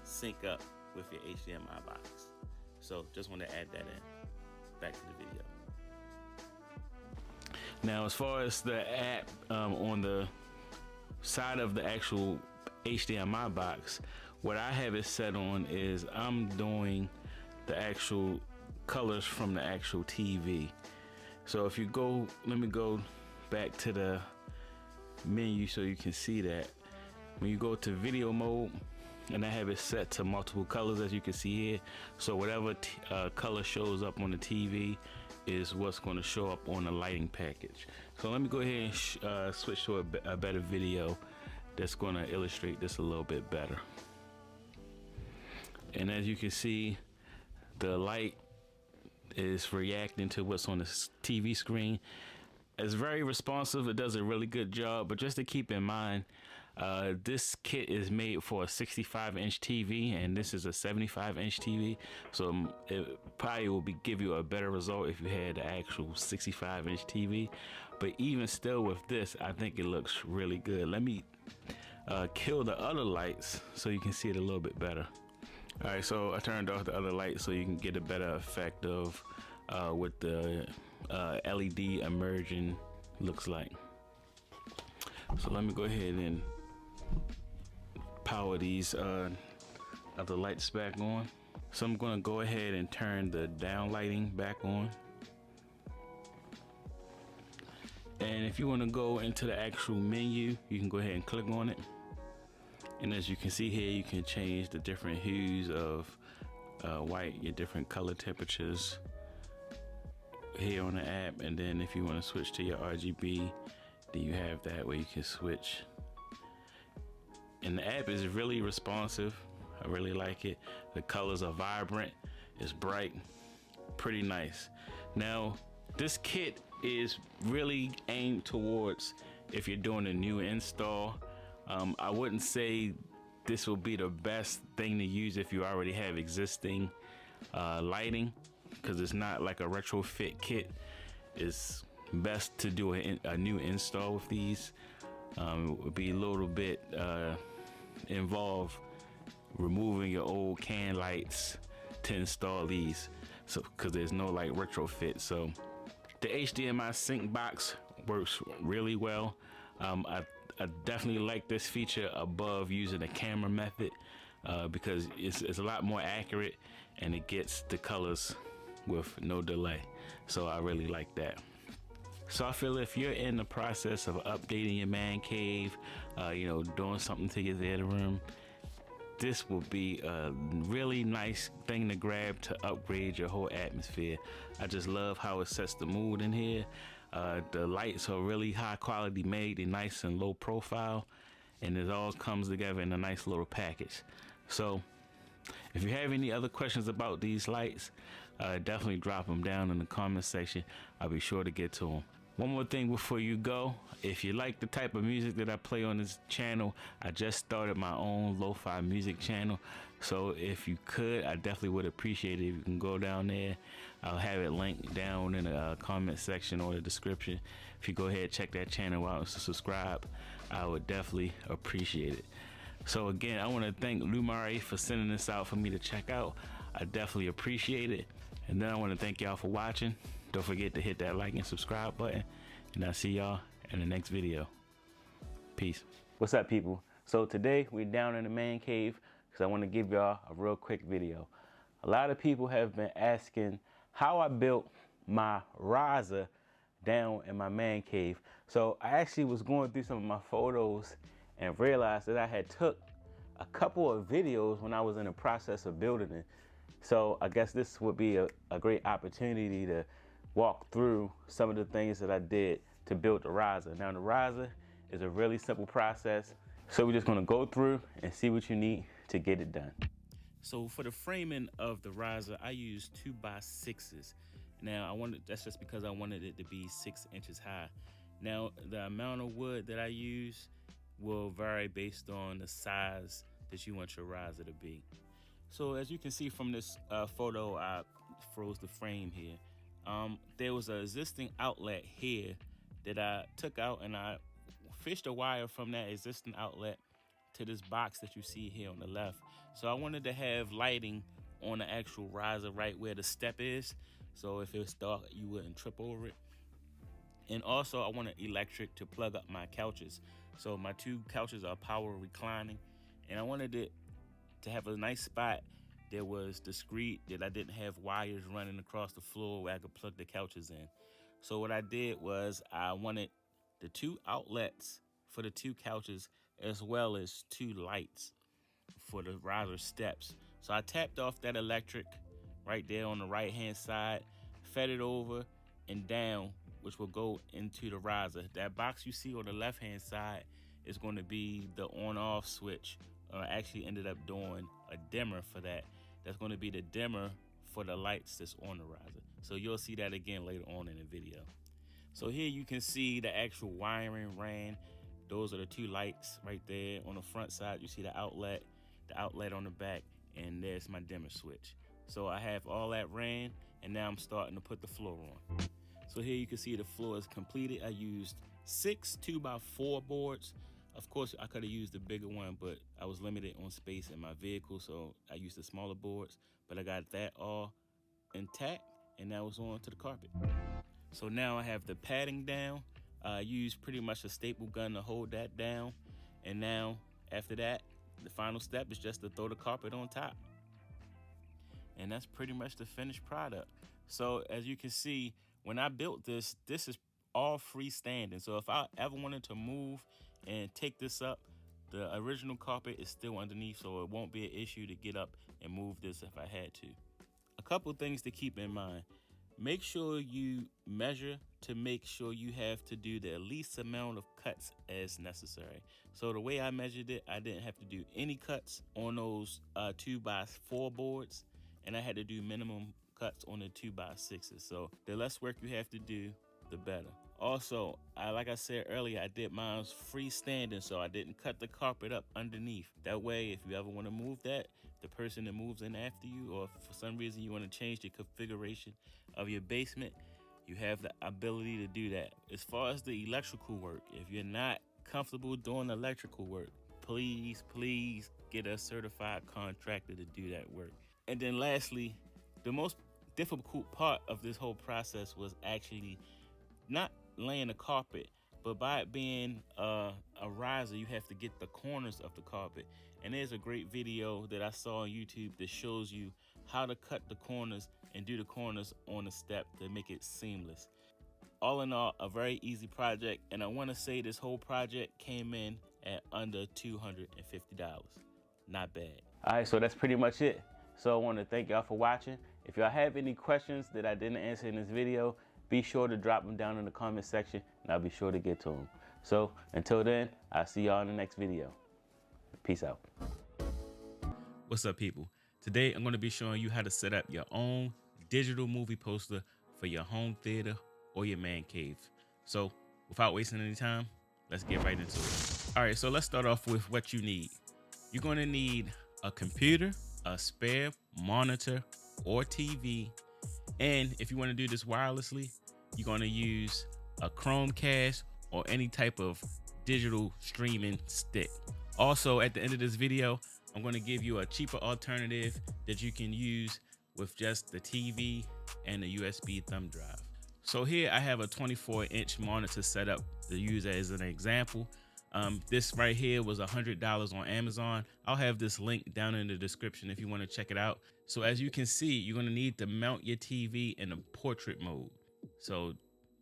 sync up with your HDMI box. So just want to add that in. Back to the video. Now, as far as the app on the side of the actual HDMI box, what I have it set on is I'm doing the actual colors from the actual TV. So if you go, let me go back to the menu so you can see that. When you go to video mode, and I have it set to multiple colors, as you can see here. So whatever color shows up on the TV is what's going to show up on the lighting package. So let me go ahead and switch to a better video that's going to illustrate this a little bit better. And as you can see, the light is reacting to what's on the TV screen. It's very responsive. It does a really good job, but just to keep in mind, this kit is made for a 65-inch TV, and this is a 75-inch TV. So it probably will give you a better result if you had the actual 65-inch TV. But even still with this, I think it looks really good. Let me kill the other lights so you can see it a little bit better. All right, so I turned off the other lights so you can get a better effect of what the LED immersion looks like. So let me go ahead and power these other lights back on. So I'm going to go ahead and turn the down lighting back on. And if you want to go into the actual menu, you can go ahead and click on it. And as you can see here, you can change the different hues of white, your different color temperatures here on the app. And then if you want to switch to your RGB, then you have that where you can switch. And the app is really responsive. I really like it. The colors are vibrant, it's bright, pretty nice. Now, this kit is really aimed towards if you're doing a new install. I wouldn't say this will be the best thing to use if you already have existing lighting, because it's not like a retrofit kit. It's best to do a new install with these. It would be a little bit involved removing your old can lights to install these, so because there's no like retrofit. So the HDMI sync box works really well. I definitely like this feature above using the camera method because it's a lot more accurate and it gets the colors with no delay. So I really like that. So I feel if you're in the process of updating your man cave, you know, doing something to your theater room, this will be a really nice thing to grab to upgrade your whole atmosphere. I just love how it sets the mood in here. The lights are really high quality made, they're nice and low profile, and it all comes together in a nice little package. So if you have any other questions about these lights, definitely drop them down in the comment section. I'll be sure to get to them. One more thing before you go, if you like the type of music that I play on this channel, I just started my own lo-fi music channel. So if you could, I definitely would appreciate it if you can go down there. I'll have it linked down in the comment section or the description. If you go ahead, check that channel out and subscribe, I would definitely appreciate it. So again, I want to thank Lumare for sending this out for me to check out. I definitely appreciate it. And then I want to thank y'all for watching. Don't forget to hit that like and subscribe button, and I'll see y'all in the next video. Peace. What's up, people? So today we're down in the man cave because I want to give y'all a real quick video. A lot of people have been asking how I built my riser down in my man cave. So I actually was going through some of my photos and realized that I had took a couple of videos when I was in the process of building it. So I guess this would be a great opportunity to walk through some of the things that I did to build the riser. Now the riser is a really simple process. So we're just gonna go through and see what you need to get it done. So for the framing of the riser, I used 2x6s. Now that's just because I wanted it to be 6 inches high. Now the amount of wood that I use will vary based on the size that you want your riser to be. So as you can see from this photo, I froze the frame here. There was an existing outlet here that I took out, and I fished a wire from that existing outlet to this box that you see here on the left. So I wanted to have lighting on the actual riser right where the step is, so if it was dark you wouldn't trip over it. And also I wanted electric to plug up my couches. So my 2 couches are power reclining, and I wanted it to have a nice spot that was discreet, that I didn't have wires running across the floor where I could plug the couches in. So what I did was I wanted the 2 outlets for the 2 couches as well as 2 lights for the riser steps. So I tapped off that electric right there on the right hand side, fed it over and down, which will go into the riser. That box you see on the left hand side is going to be the on off switch. I actually ended up doing a dimmer for that. That's going to be the dimmer for the lights that's on the riser. So you'll see that again later on in the video. So here you can see the actual wiring ran. Those are the 2 lights right there. On the front side you see the outlet on the back, and there's my dimmer switch. So I have all that ran, and now I'm starting to put the floor on. So here you can see the floor is completed. I used 6 2x4 boards. Of course, I could have used a bigger one, but I was limited on space in my vehicle, so I used the smaller boards. But I got that all intact, and now it's on to the carpet. So now I have the padding down. I used pretty much a staple gun to hold that down. And now, after that, the final step is just to throw the carpet on top. And that's pretty much the finished product. So as you can see, when I built this, this is all freestanding. So if I ever wanted to move and take this up, the original carpet is still underneath, so it won't be an issue to get up and move this if I had to. A couple things to keep in mind. Make sure you measure to make sure you have to do the least amount of cuts as necessary. So the way I measured it, I didn't have to do any cuts on those 2x4 boards, and I had to do minimum cuts on the 2x6s. So the less work you have to do, the better. Also, like I said earlier, I did mine freestanding, so I didn't cut the carpet up underneath. That way, if you ever want to move that, the person that moves in after you, or if for some reason you want to change the configuration of your basement, You have the ability to do that. As far as the electrical work, if you're not comfortable doing electrical work, please get a certified contractor to do that work. And then lastly, the most difficult part of this whole process was actually not laying the carpet, but by it being a riser, you have to get the corners of the carpet. And there's a great video that I saw on YouTube that shows you how to cut the corners and do the corners on a step to make it seamless. All in all, a very easy project, and I want to say this whole project came in at under $250. Not bad. All right, so that's pretty much it. So I want to thank y'all for watching. If y'all have any questions that I didn't answer in this video, be sure to drop them down in the comment section, and I'll be sure to get to them. So until then, I'll see y'all in the next video. Peace out. What's up, people? Today I'm going to be showing you how to set up your own digital movie poster for your home theater or your man cave. So without wasting any time, let's get right into it. All right, so let's start off with what you need. You're going to need a computer, a spare monitor or TV, and if you want to do this wirelessly, you're going to use a Chromecast or any type of digital streaming stick. Also, at the end of this video, I'm going to give you a cheaper alternative that you can use with just the TV and the USB thumb drive. So here I have a 24-inch monitor set up to use as an example. This right here was $100 on Amazon. I'll have this link down in the description if you want to check it out. So as you can see, you're going to need to mount your TV in a portrait mode. So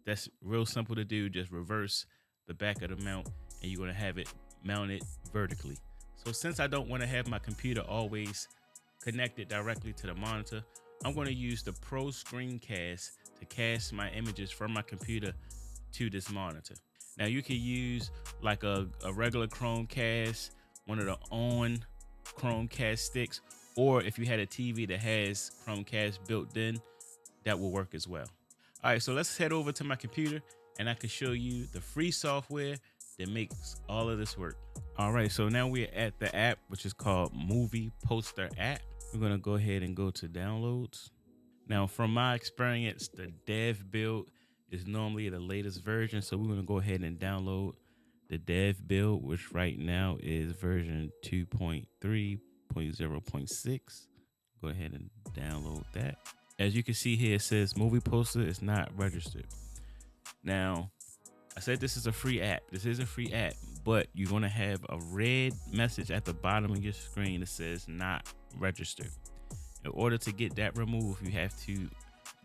that's real simple to do. Just reverse the back of the mount and you're going to have it mounted vertically. So since I don't want to have my computer always connected directly to the monitor, I'm going to use the Pro Screencast to cast my images from my computer to this monitor. Now you can use like a regular Chromecast, one of the on Chromecast sticks, or if you had a TV that has Chromecast built in, that will work as well. All right, so let's head over to my computer and I can show you the free software that makes all of this work. All right, so now we're at the app, which is called Movie Poster app. We're gonna go ahead and go to downloads. Now, from my experience, the dev build is normally the latest version, so we're gonna go ahead and download the dev build, which right now is version 2.3.0.6. Go ahead and download that. As you can see here, it says Movie Poster is not registered. Now, I said this is a free app. This is a free app, but you're gonna have a red message at the bottom of your screen that says not registered. In order to get that removed, you have to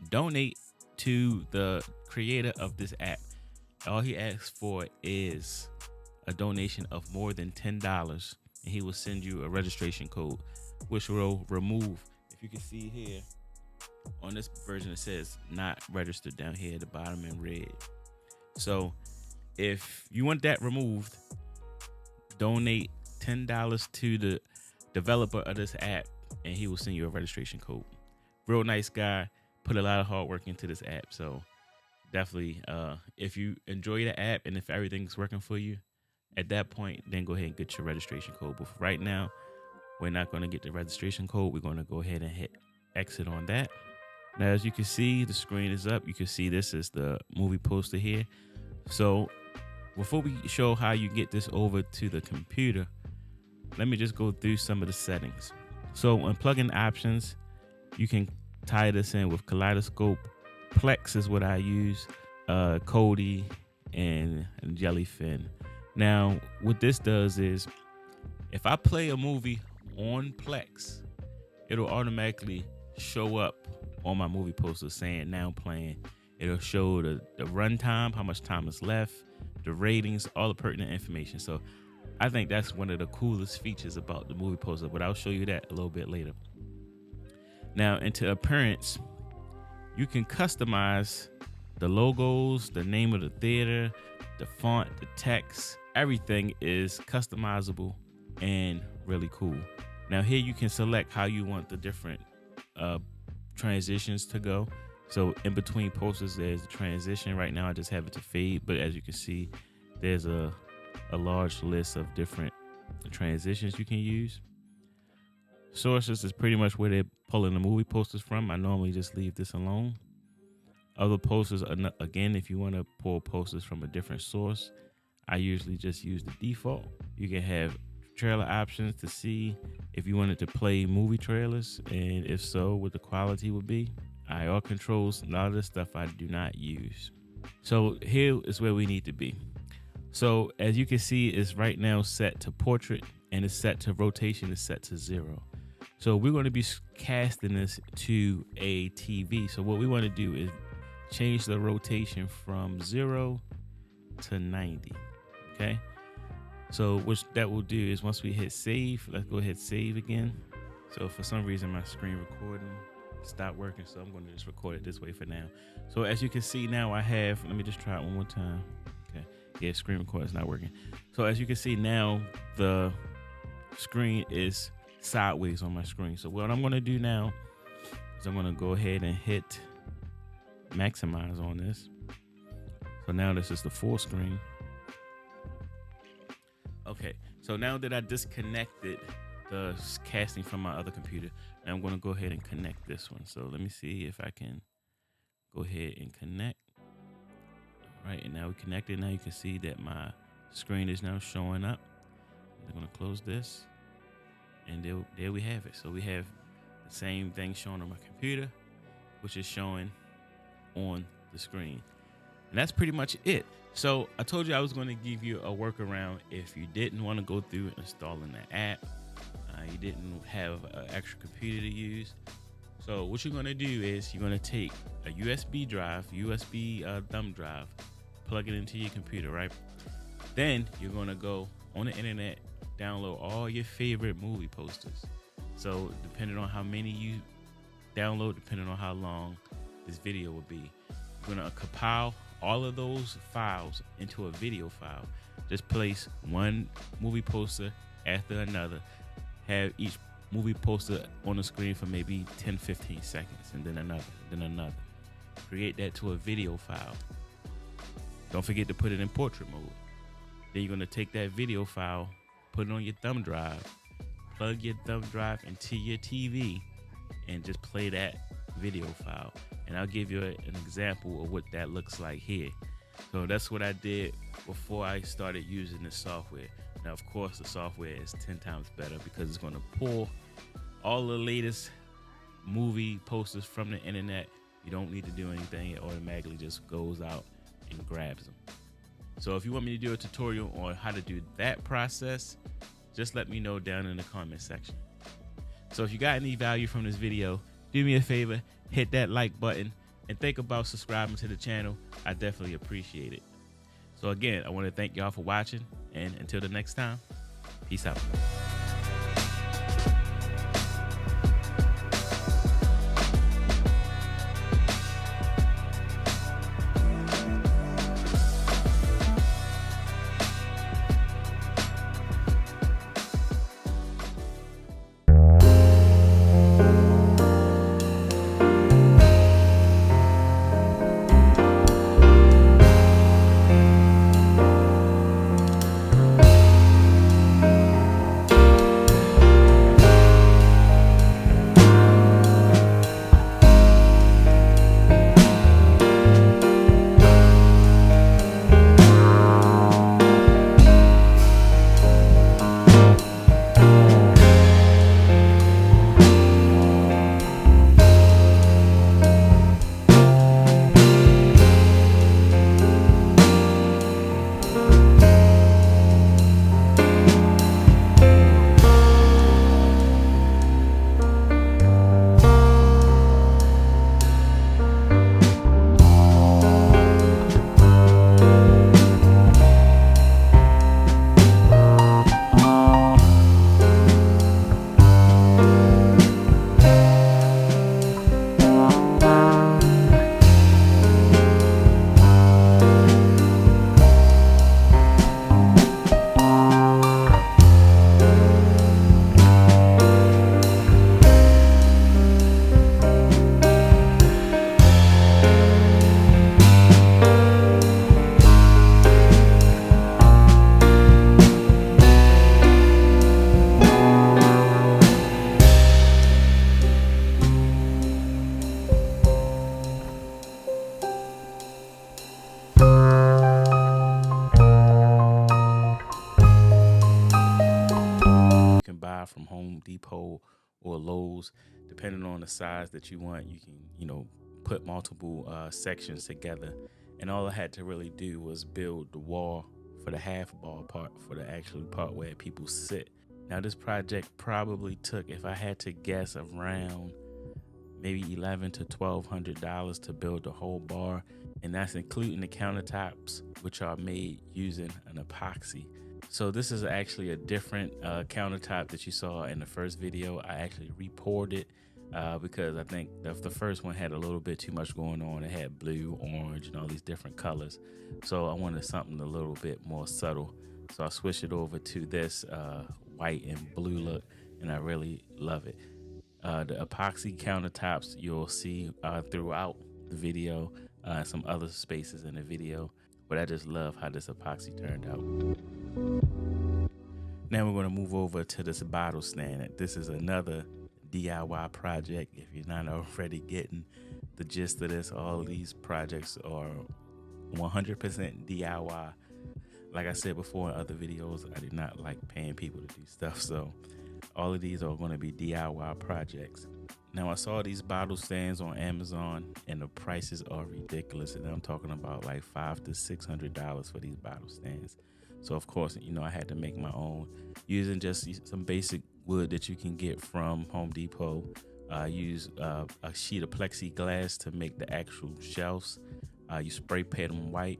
donate to the creator of this app. All he asks for is a donation of more than $10, and he will send you a registration code, which will remove, if you can see here on this version, it says not registered down here at the bottom in red. So if you want that removed, donate $10 to the developer of this app and he will send you a registration code. Real nice guy, put a lot of hard work into this app. So definitely, if you enjoy the app and if everything's working for you, at that point, then go ahead and get your registration code. But for right now, we're not going to get the registration code. We're going to go ahead and hit exit on that. Now, as you can see, the screen is up. You can see this is the movie poster here. So before we show how you get this over to the computer, let me just go through some of the settings. So on plugin options, you can tie this in with Kaleidoscope. Plex is what I use, Kodi, and Jellyfin. Now, what this does is, if I play a movie on Plex, it'll automatically show up on my movie poster saying now playing. It'll show the runtime, how much time is left, the ratings, all the pertinent information. So I think that's one of the coolest features about the movie poster, but I'll show you that a little bit later. Now, into appearance, you can customize the logos, the name of the theater, the font, the text. Everything is customizable and really cool. Now here you can select how you want the different transitions to go. So in between posters, there's a transition. Right now I just have it to fade, but as you can see, there's a large list of different transitions you can use. Sources is pretty much where they're pulling the movie posters from. I normally just leave this alone. Other posters, again, if you want to pull posters from a different source, I usually just use the default. You can have trailer options to see if you wanted to play movie trailers, and if so, what the quality would be. IR controls, a lot of this stuff I do not use. So here is where we need to be. So as you can see, it's right now set to portrait, and it's set to rotation, is set to 0. So we're going to be casting this to a TV. So what we want to do is change the rotation from 0 to 90. Okay. So what that will do is once we hit save, let's go ahead and save again. So for some reason my screen recording stopped working, so I'm going to just record it this way for now. So as you can see now, I have, let me just try it one more time. Okay. Yeah, screen recorder is not working. So as you can see now, the screen is sideways on my screen. So what I'm going to do now is I'm going to go ahead and hit maximize on this. So now this is the full screen. Okay, so now that I disconnected the casting from my other computer, now I'm going to go ahead and connect this one. So let me see if I can go ahead and connect. All right, and now we connected. Now you can see that my screen is now showing up. I'm going to close this, and there we have it. So we have the same thing showing on my computer, which is showing on the screen. And that's pretty much it. So I told you I was going to give you a workaround if you didn't want to go through installing the app. You didn't have an extra computer to use. So what you're going to do is you're going to take a USB drive, USB thumb drive, plug it into your computer, right? Then you're going to go on the internet, download all your favorite movie posters. So depending on how many you download, depending on how long this video will be, you're going to compile all of those files into a video file. Just place one movie poster after another. Have each movie poster on the screen for maybe 10-15 seconds, and then another. Create that to a video file. Don't forget to put it in portrait mode. Then you're going to take that video file, put it on your thumb drive, plug your thumb drive into your TV, and just play that video file. And I'll give you an example of what that looks like here. So that's what I did before I started using this software. Now, of course, the software is 10 times better because it's going to pull all the latest movie posters from the internet. You don't need to do anything. It automatically just goes out and grabs them. So if you want me to do a tutorial on how to do that process, just let me know down in the comment section. So if you got any value from this video, do me a favor, hit that like button, and think about subscribing to the channel. I definitely appreciate it. So again, I want to thank y'all for watching, and until the next time, peace out. or Lowe's, depending on the size that you want. You can, put multiple sections together. And all I had to really do was build the wall for the half ball part, for the actual part where people sit. Now this project probably took, if I had to guess, around maybe $1,100 to $1,200 to build the whole bar, and that's including the countertops, which are made using an epoxy. So this is actually a different countertop that you saw in the first video. I actually re-poured it because I think the first one had a little bit too much going on. It had blue, orange, and all these different colors. So I wanted something a little bit more subtle. So I switched it over to this white and blue look, and I really love it. The epoxy countertops you'll see throughout the video, some other spaces in the video, but I just love how this epoxy turned out. Now we're going to move over to this bottle stand. This is another DIY project. If you're not already getting the gist of this, all of these projects are 100% DIY. Like I said before in other videos, I do not like paying people to do stuff, so all of these are going to be DIY projects. Now I saw these bottle stands on Amazon and the prices are ridiculous, and I'm talking about like $500 to $600 for these bottle stands. So of course, I had to make my own using just some basic wood that you can get from Home Depot. Use a sheet of plexiglass to make the actual shelves. You spray paint them white,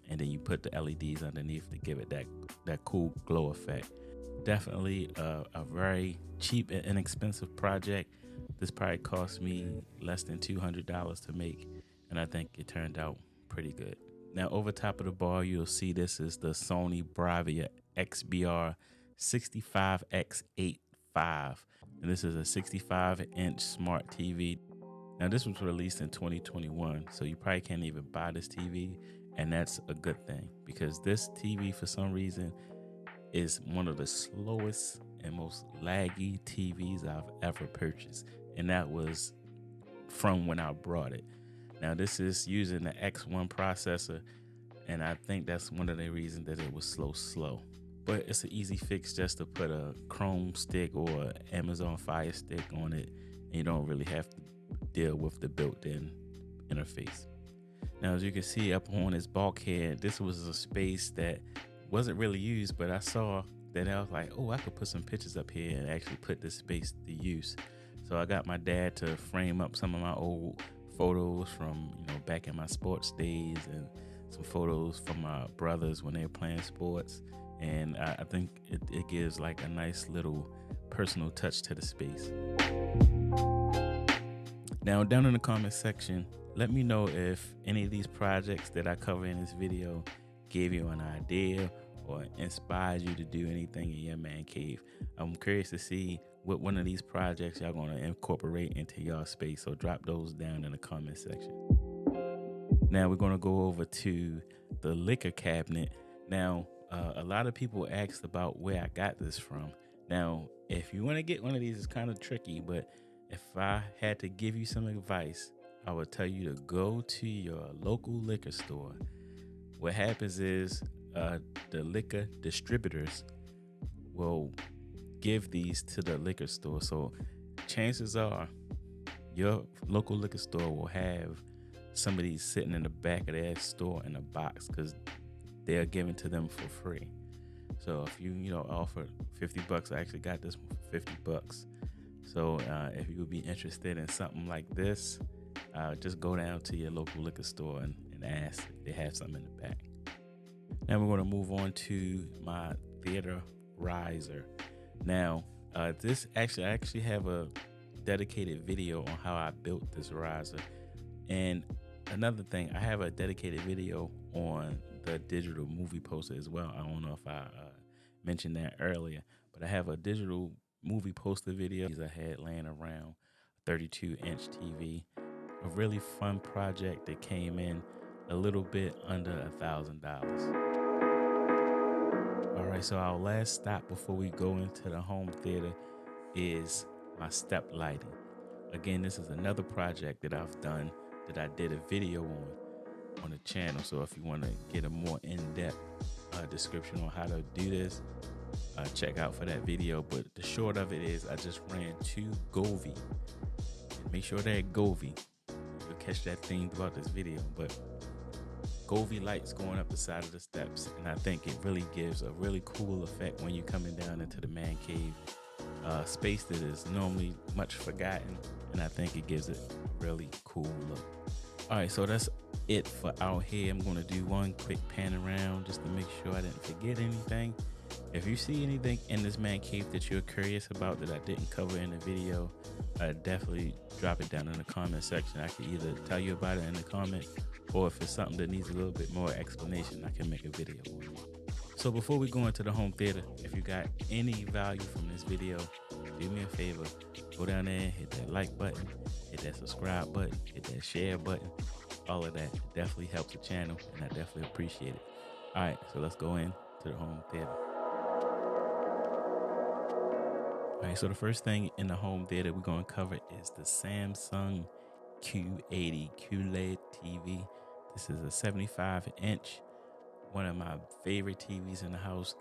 and then you put the LEDs underneath to give it that cool glow effect. Definitely a very cheap and inexpensive project. This probably cost me less than $200 to make, and I think it turned out pretty good. Now over top of the bar, you'll see this is the Sony Bravia XBR 65x85, and this is a 65-inch smart TV. Now this was released in 2021, so you probably can't even buy this TV, and that's a good thing, because this TV for some reason is one of the slowest and most laggy TVs I've ever purchased, and that was from when I brought it. Now this is using the X1 processor, and I think that's one of the reasons that it was slow. But it's an easy fix just to put a Chrome stick or an Amazon Fire Stick on it, and you don't really have to deal with the built-in interface. Now as you can see up on this bulkhead, this was a space that wasn't really used, but I saw that I was like, oh, I could put some pictures up here and actually put this space to use. So I got my dad to frame up some of my old photos from back in my sports days, and some photos from my brothers when they were playing sports, and I think it gives like a nice little personal touch to the space. Now down in the comment section, let me know if any of these projects that I cover in this video gave you an idea or inspired you to do anything in your man cave. I'm curious to see what one of these projects y'all gonna incorporate into y'all space, so drop those down in the comment section. Now we're gonna go over to the liquor cabinet. Now a lot of people asked about where I got this from. Now if you want to get one of these, it's kind of tricky, but if I had to give you some advice, I would tell you to go to your local liquor store. What happens is the liquor distributors will give these to the liquor store. So chances are your local liquor store will have some of these sitting in the back of their store in a box, because they're given to them for free. So if you offer $50, I actually got this one for $50. So if you would be interested in something like this, just go down to your local liquor store and ask if they have something in the back. Now we're going to move on to my theater riser. Now this I actually have a dedicated video on how I built this riser. And another thing, I have a dedicated video on the digital movie poster as well. I don't know if I mentioned that earlier, but I have a digital movie poster video I had laying around, 32-inch TV. A really fun project that came in a little bit under $1,000. All right, so our last stop before we go into the home theater is my step lighting. Again, this is another project that I've done that I did a video on the channel. So if you want to get a more in-depth description on how to do this, check out for that video. But the short of it is I just ran 2 Govee. Make sure that Govee, you'll catch that theme throughout this video, but Govee lights going up the side of the steps, and I think it really gives a really cool effect when you're coming down into the man cave space that is normally much forgotten, and I think it gives it a really cool look. All right, so that's it for out here. I'm going to do one quick pan around just to make sure I didn't forget anything. If you see anything in this man cave that you're curious about that I didn't cover in the video, definitely drop it down in the comment section. I can either tell you about it in the comment, or if it's something that needs a little bit more explanation, I can make a video on it. So before we go into the home theater, if you got any value from this video, do me a favor, go down there, hit that like button, hit that subscribe button, hit that share button. All of that definitely helps the channel, and I definitely appreciate it. All right, so let's go into the home theater. All right, so the first thing in the home theater we're going to cover is the Samsung Q80 QLED TV. This is a 75-inch, one of my favorite TVs in the house.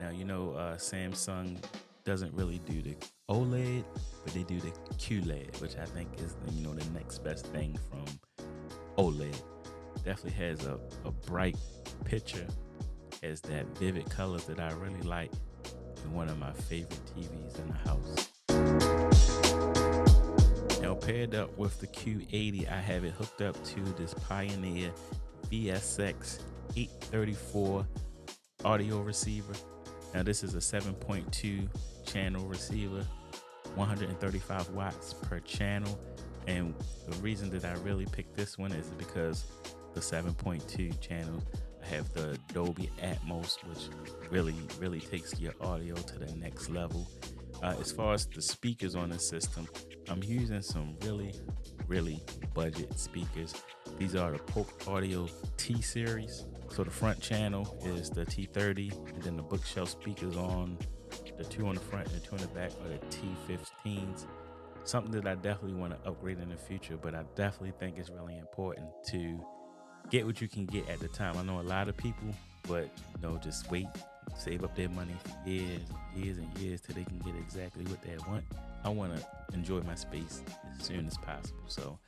Now, you know, Samsung doesn't really do the OLED, but they do the QLED, which I think is, you know, the next best thing from OLED. Definitely has a bright picture, has that vivid colors that I really like, and one of my favorite TVs in the house. Now, paired up with the Q80, I have it hooked up to this Pioneer VSX 834 audio receiver. Now, this is a 7.2 channel receiver, 135 watts per channel. And the reason that I really picked this one is because the 7.2 channels, I have the Dolby Atmos, which really takes your audio to the next level. As far as the speakers on the system, I'm using some really budget speakers. These are the Polk Audio T series. So the front channel is the T30, and then the bookshelf speakers on the 2 on the front and the 2 on the back are the T15s. Something that I definitely want to upgrade in the future, but I definitely think it's really important to get what you can get at the time. I know a lot of people, but you know, just wait, save up their money for years and years till they can get exactly what they want. I want to enjoy my space as soon as possible. So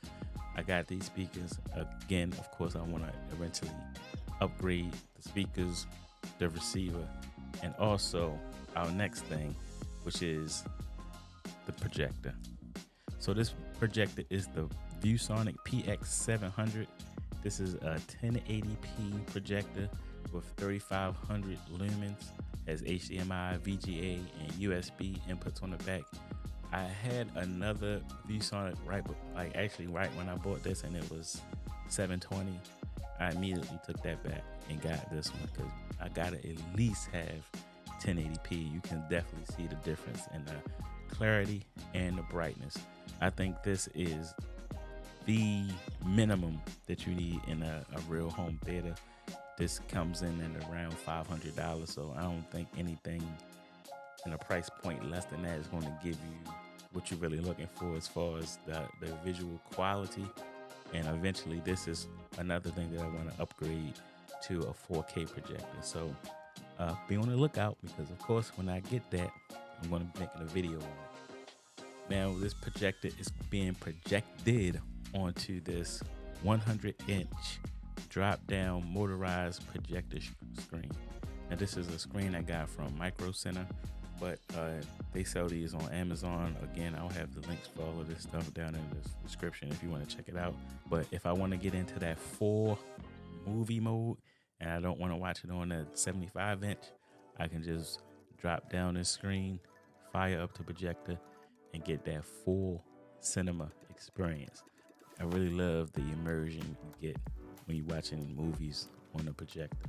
I got these speakers. Again, of course, I want to eventually upgrade the speakers, the receiver, and also our next thing, which is the projector. So this projector is the ViewSonic PX700. This is a 1080p projector with 3500 lumens, has HDMI, VGA, and USB inputs on the back. I had another ViewSonic right when I bought this, and it was 720. I immediately took that back and got this one because I gotta at least have 1080p. You can definitely see the difference in the clarity and the brightness. I think this is the minimum that you need in a real home theater. This comes in at around $500, so I don't think anything in a price point less than that is going to give you what you're really looking for as far as the visual quality. And eventually this is another thing that I want to upgrade to a 4K projector. So be on the lookout, because of course when I get that, I'm going to be making a video on it. Now this projector is being projected onto this 100-inch drop-down motorized projector screen. Now this is a screen I got from Micro Center, but they sell these on Amazon. Again, I'll have the links for all of this stuff down in the description if you want to check it out. But if I want to get into that 4 movie mode and I don't want to watch it on a 75-inch, I can just drop down this screen, fire up the projector, and get that full cinema experience. I really love the immersion you get when you're watching movies on a projector.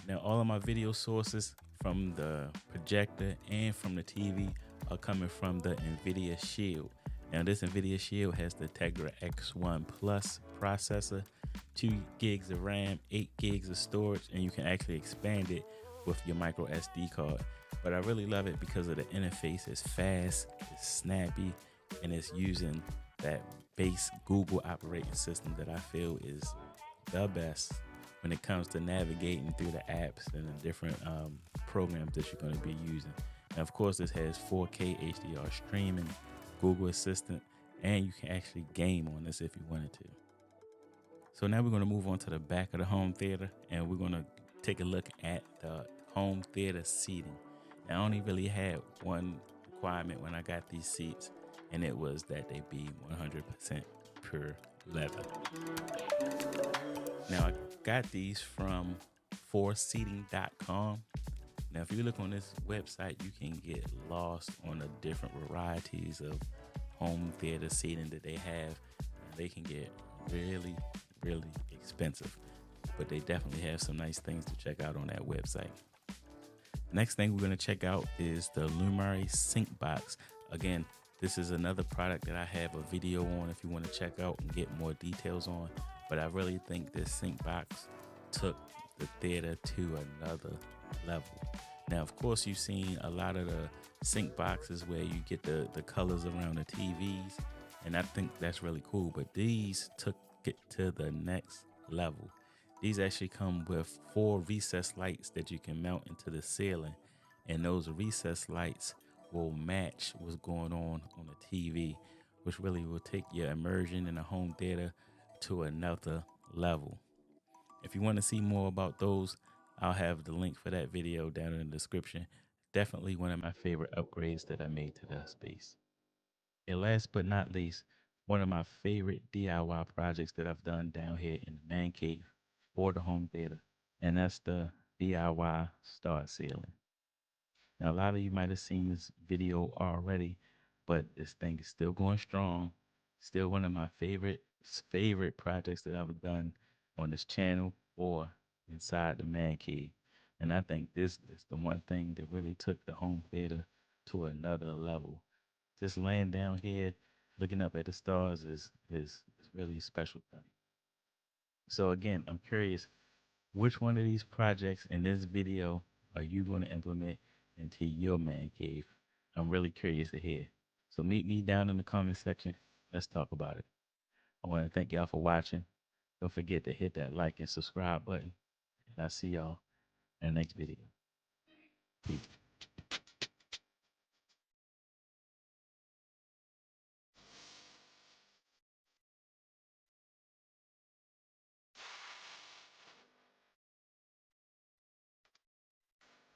Now, all of my video sources from the projector and from the TV are coming from the NVIDIA Shield. Now, this NVIDIA Shield has the Tegra X1 Plus processor, 2 gigs of RAM, 8 gigs of storage, and you can actually expand it with your micro SD card. But I really love it because of the interface. It's fast, it's snappy, and it's using that base Google operating system that I feel is the best when it comes to navigating through the apps and the different programs that you're going to be using. And of course, this has 4K HDR streaming, Google Assistant, and you can actually game on this if you wanted to. So now we're going to move on to the back of the home theater, and we're going to take a look at the home theater seating. Now, I only really had one requirement when I got these seats, and it was that they be 100% pure leather. Now, I got these from forseating.com. Now, if you look on this website, you can get lost on the different varieties of home theater seating that they have. They can get really, really expensive, but they definitely have some nice things to check out on that website. Next thing we're going to check out is the Lumari Sync Box. Again, this is another product that I have a video on if you want to check out and get more details on, but I really think this sync box took the theater to another level. Now, of course, you've seen a lot of the sync boxes where you get the colors around the TVs, and I think that's really cool, but these took it to the next level. These actually come with 4 recessed lights that you can mount into the ceiling, and those recessed lights will match what's going on the TV, which really will take your immersion in a home theater to another level. If you want to see more about those, I'll have the link for that video down in the description. Definitely one of my favorite upgrades that I made to the space. And last but not least, one of my favorite DIY projects that I've done down here in the man cave for the home theater, and that's the DIY star ceiling. Now, a lot of you might have seen this video already, but this thing is still going strong. Still one of my favorite projects that I've done on this channel or inside the man cave. And I think this is the one thing that really took the home theater to another level. Just laying down here, looking up at the stars is really a special thing. So again, I'm curious, which one of these projects in this video are you going to implement into your man cave? I'm really curious to hear. So meet me down in the comment section. Let's talk about it. I want to thank y'all for watching. Don't forget to hit that like and subscribe button. And I'll see y'all in the next video. Peace.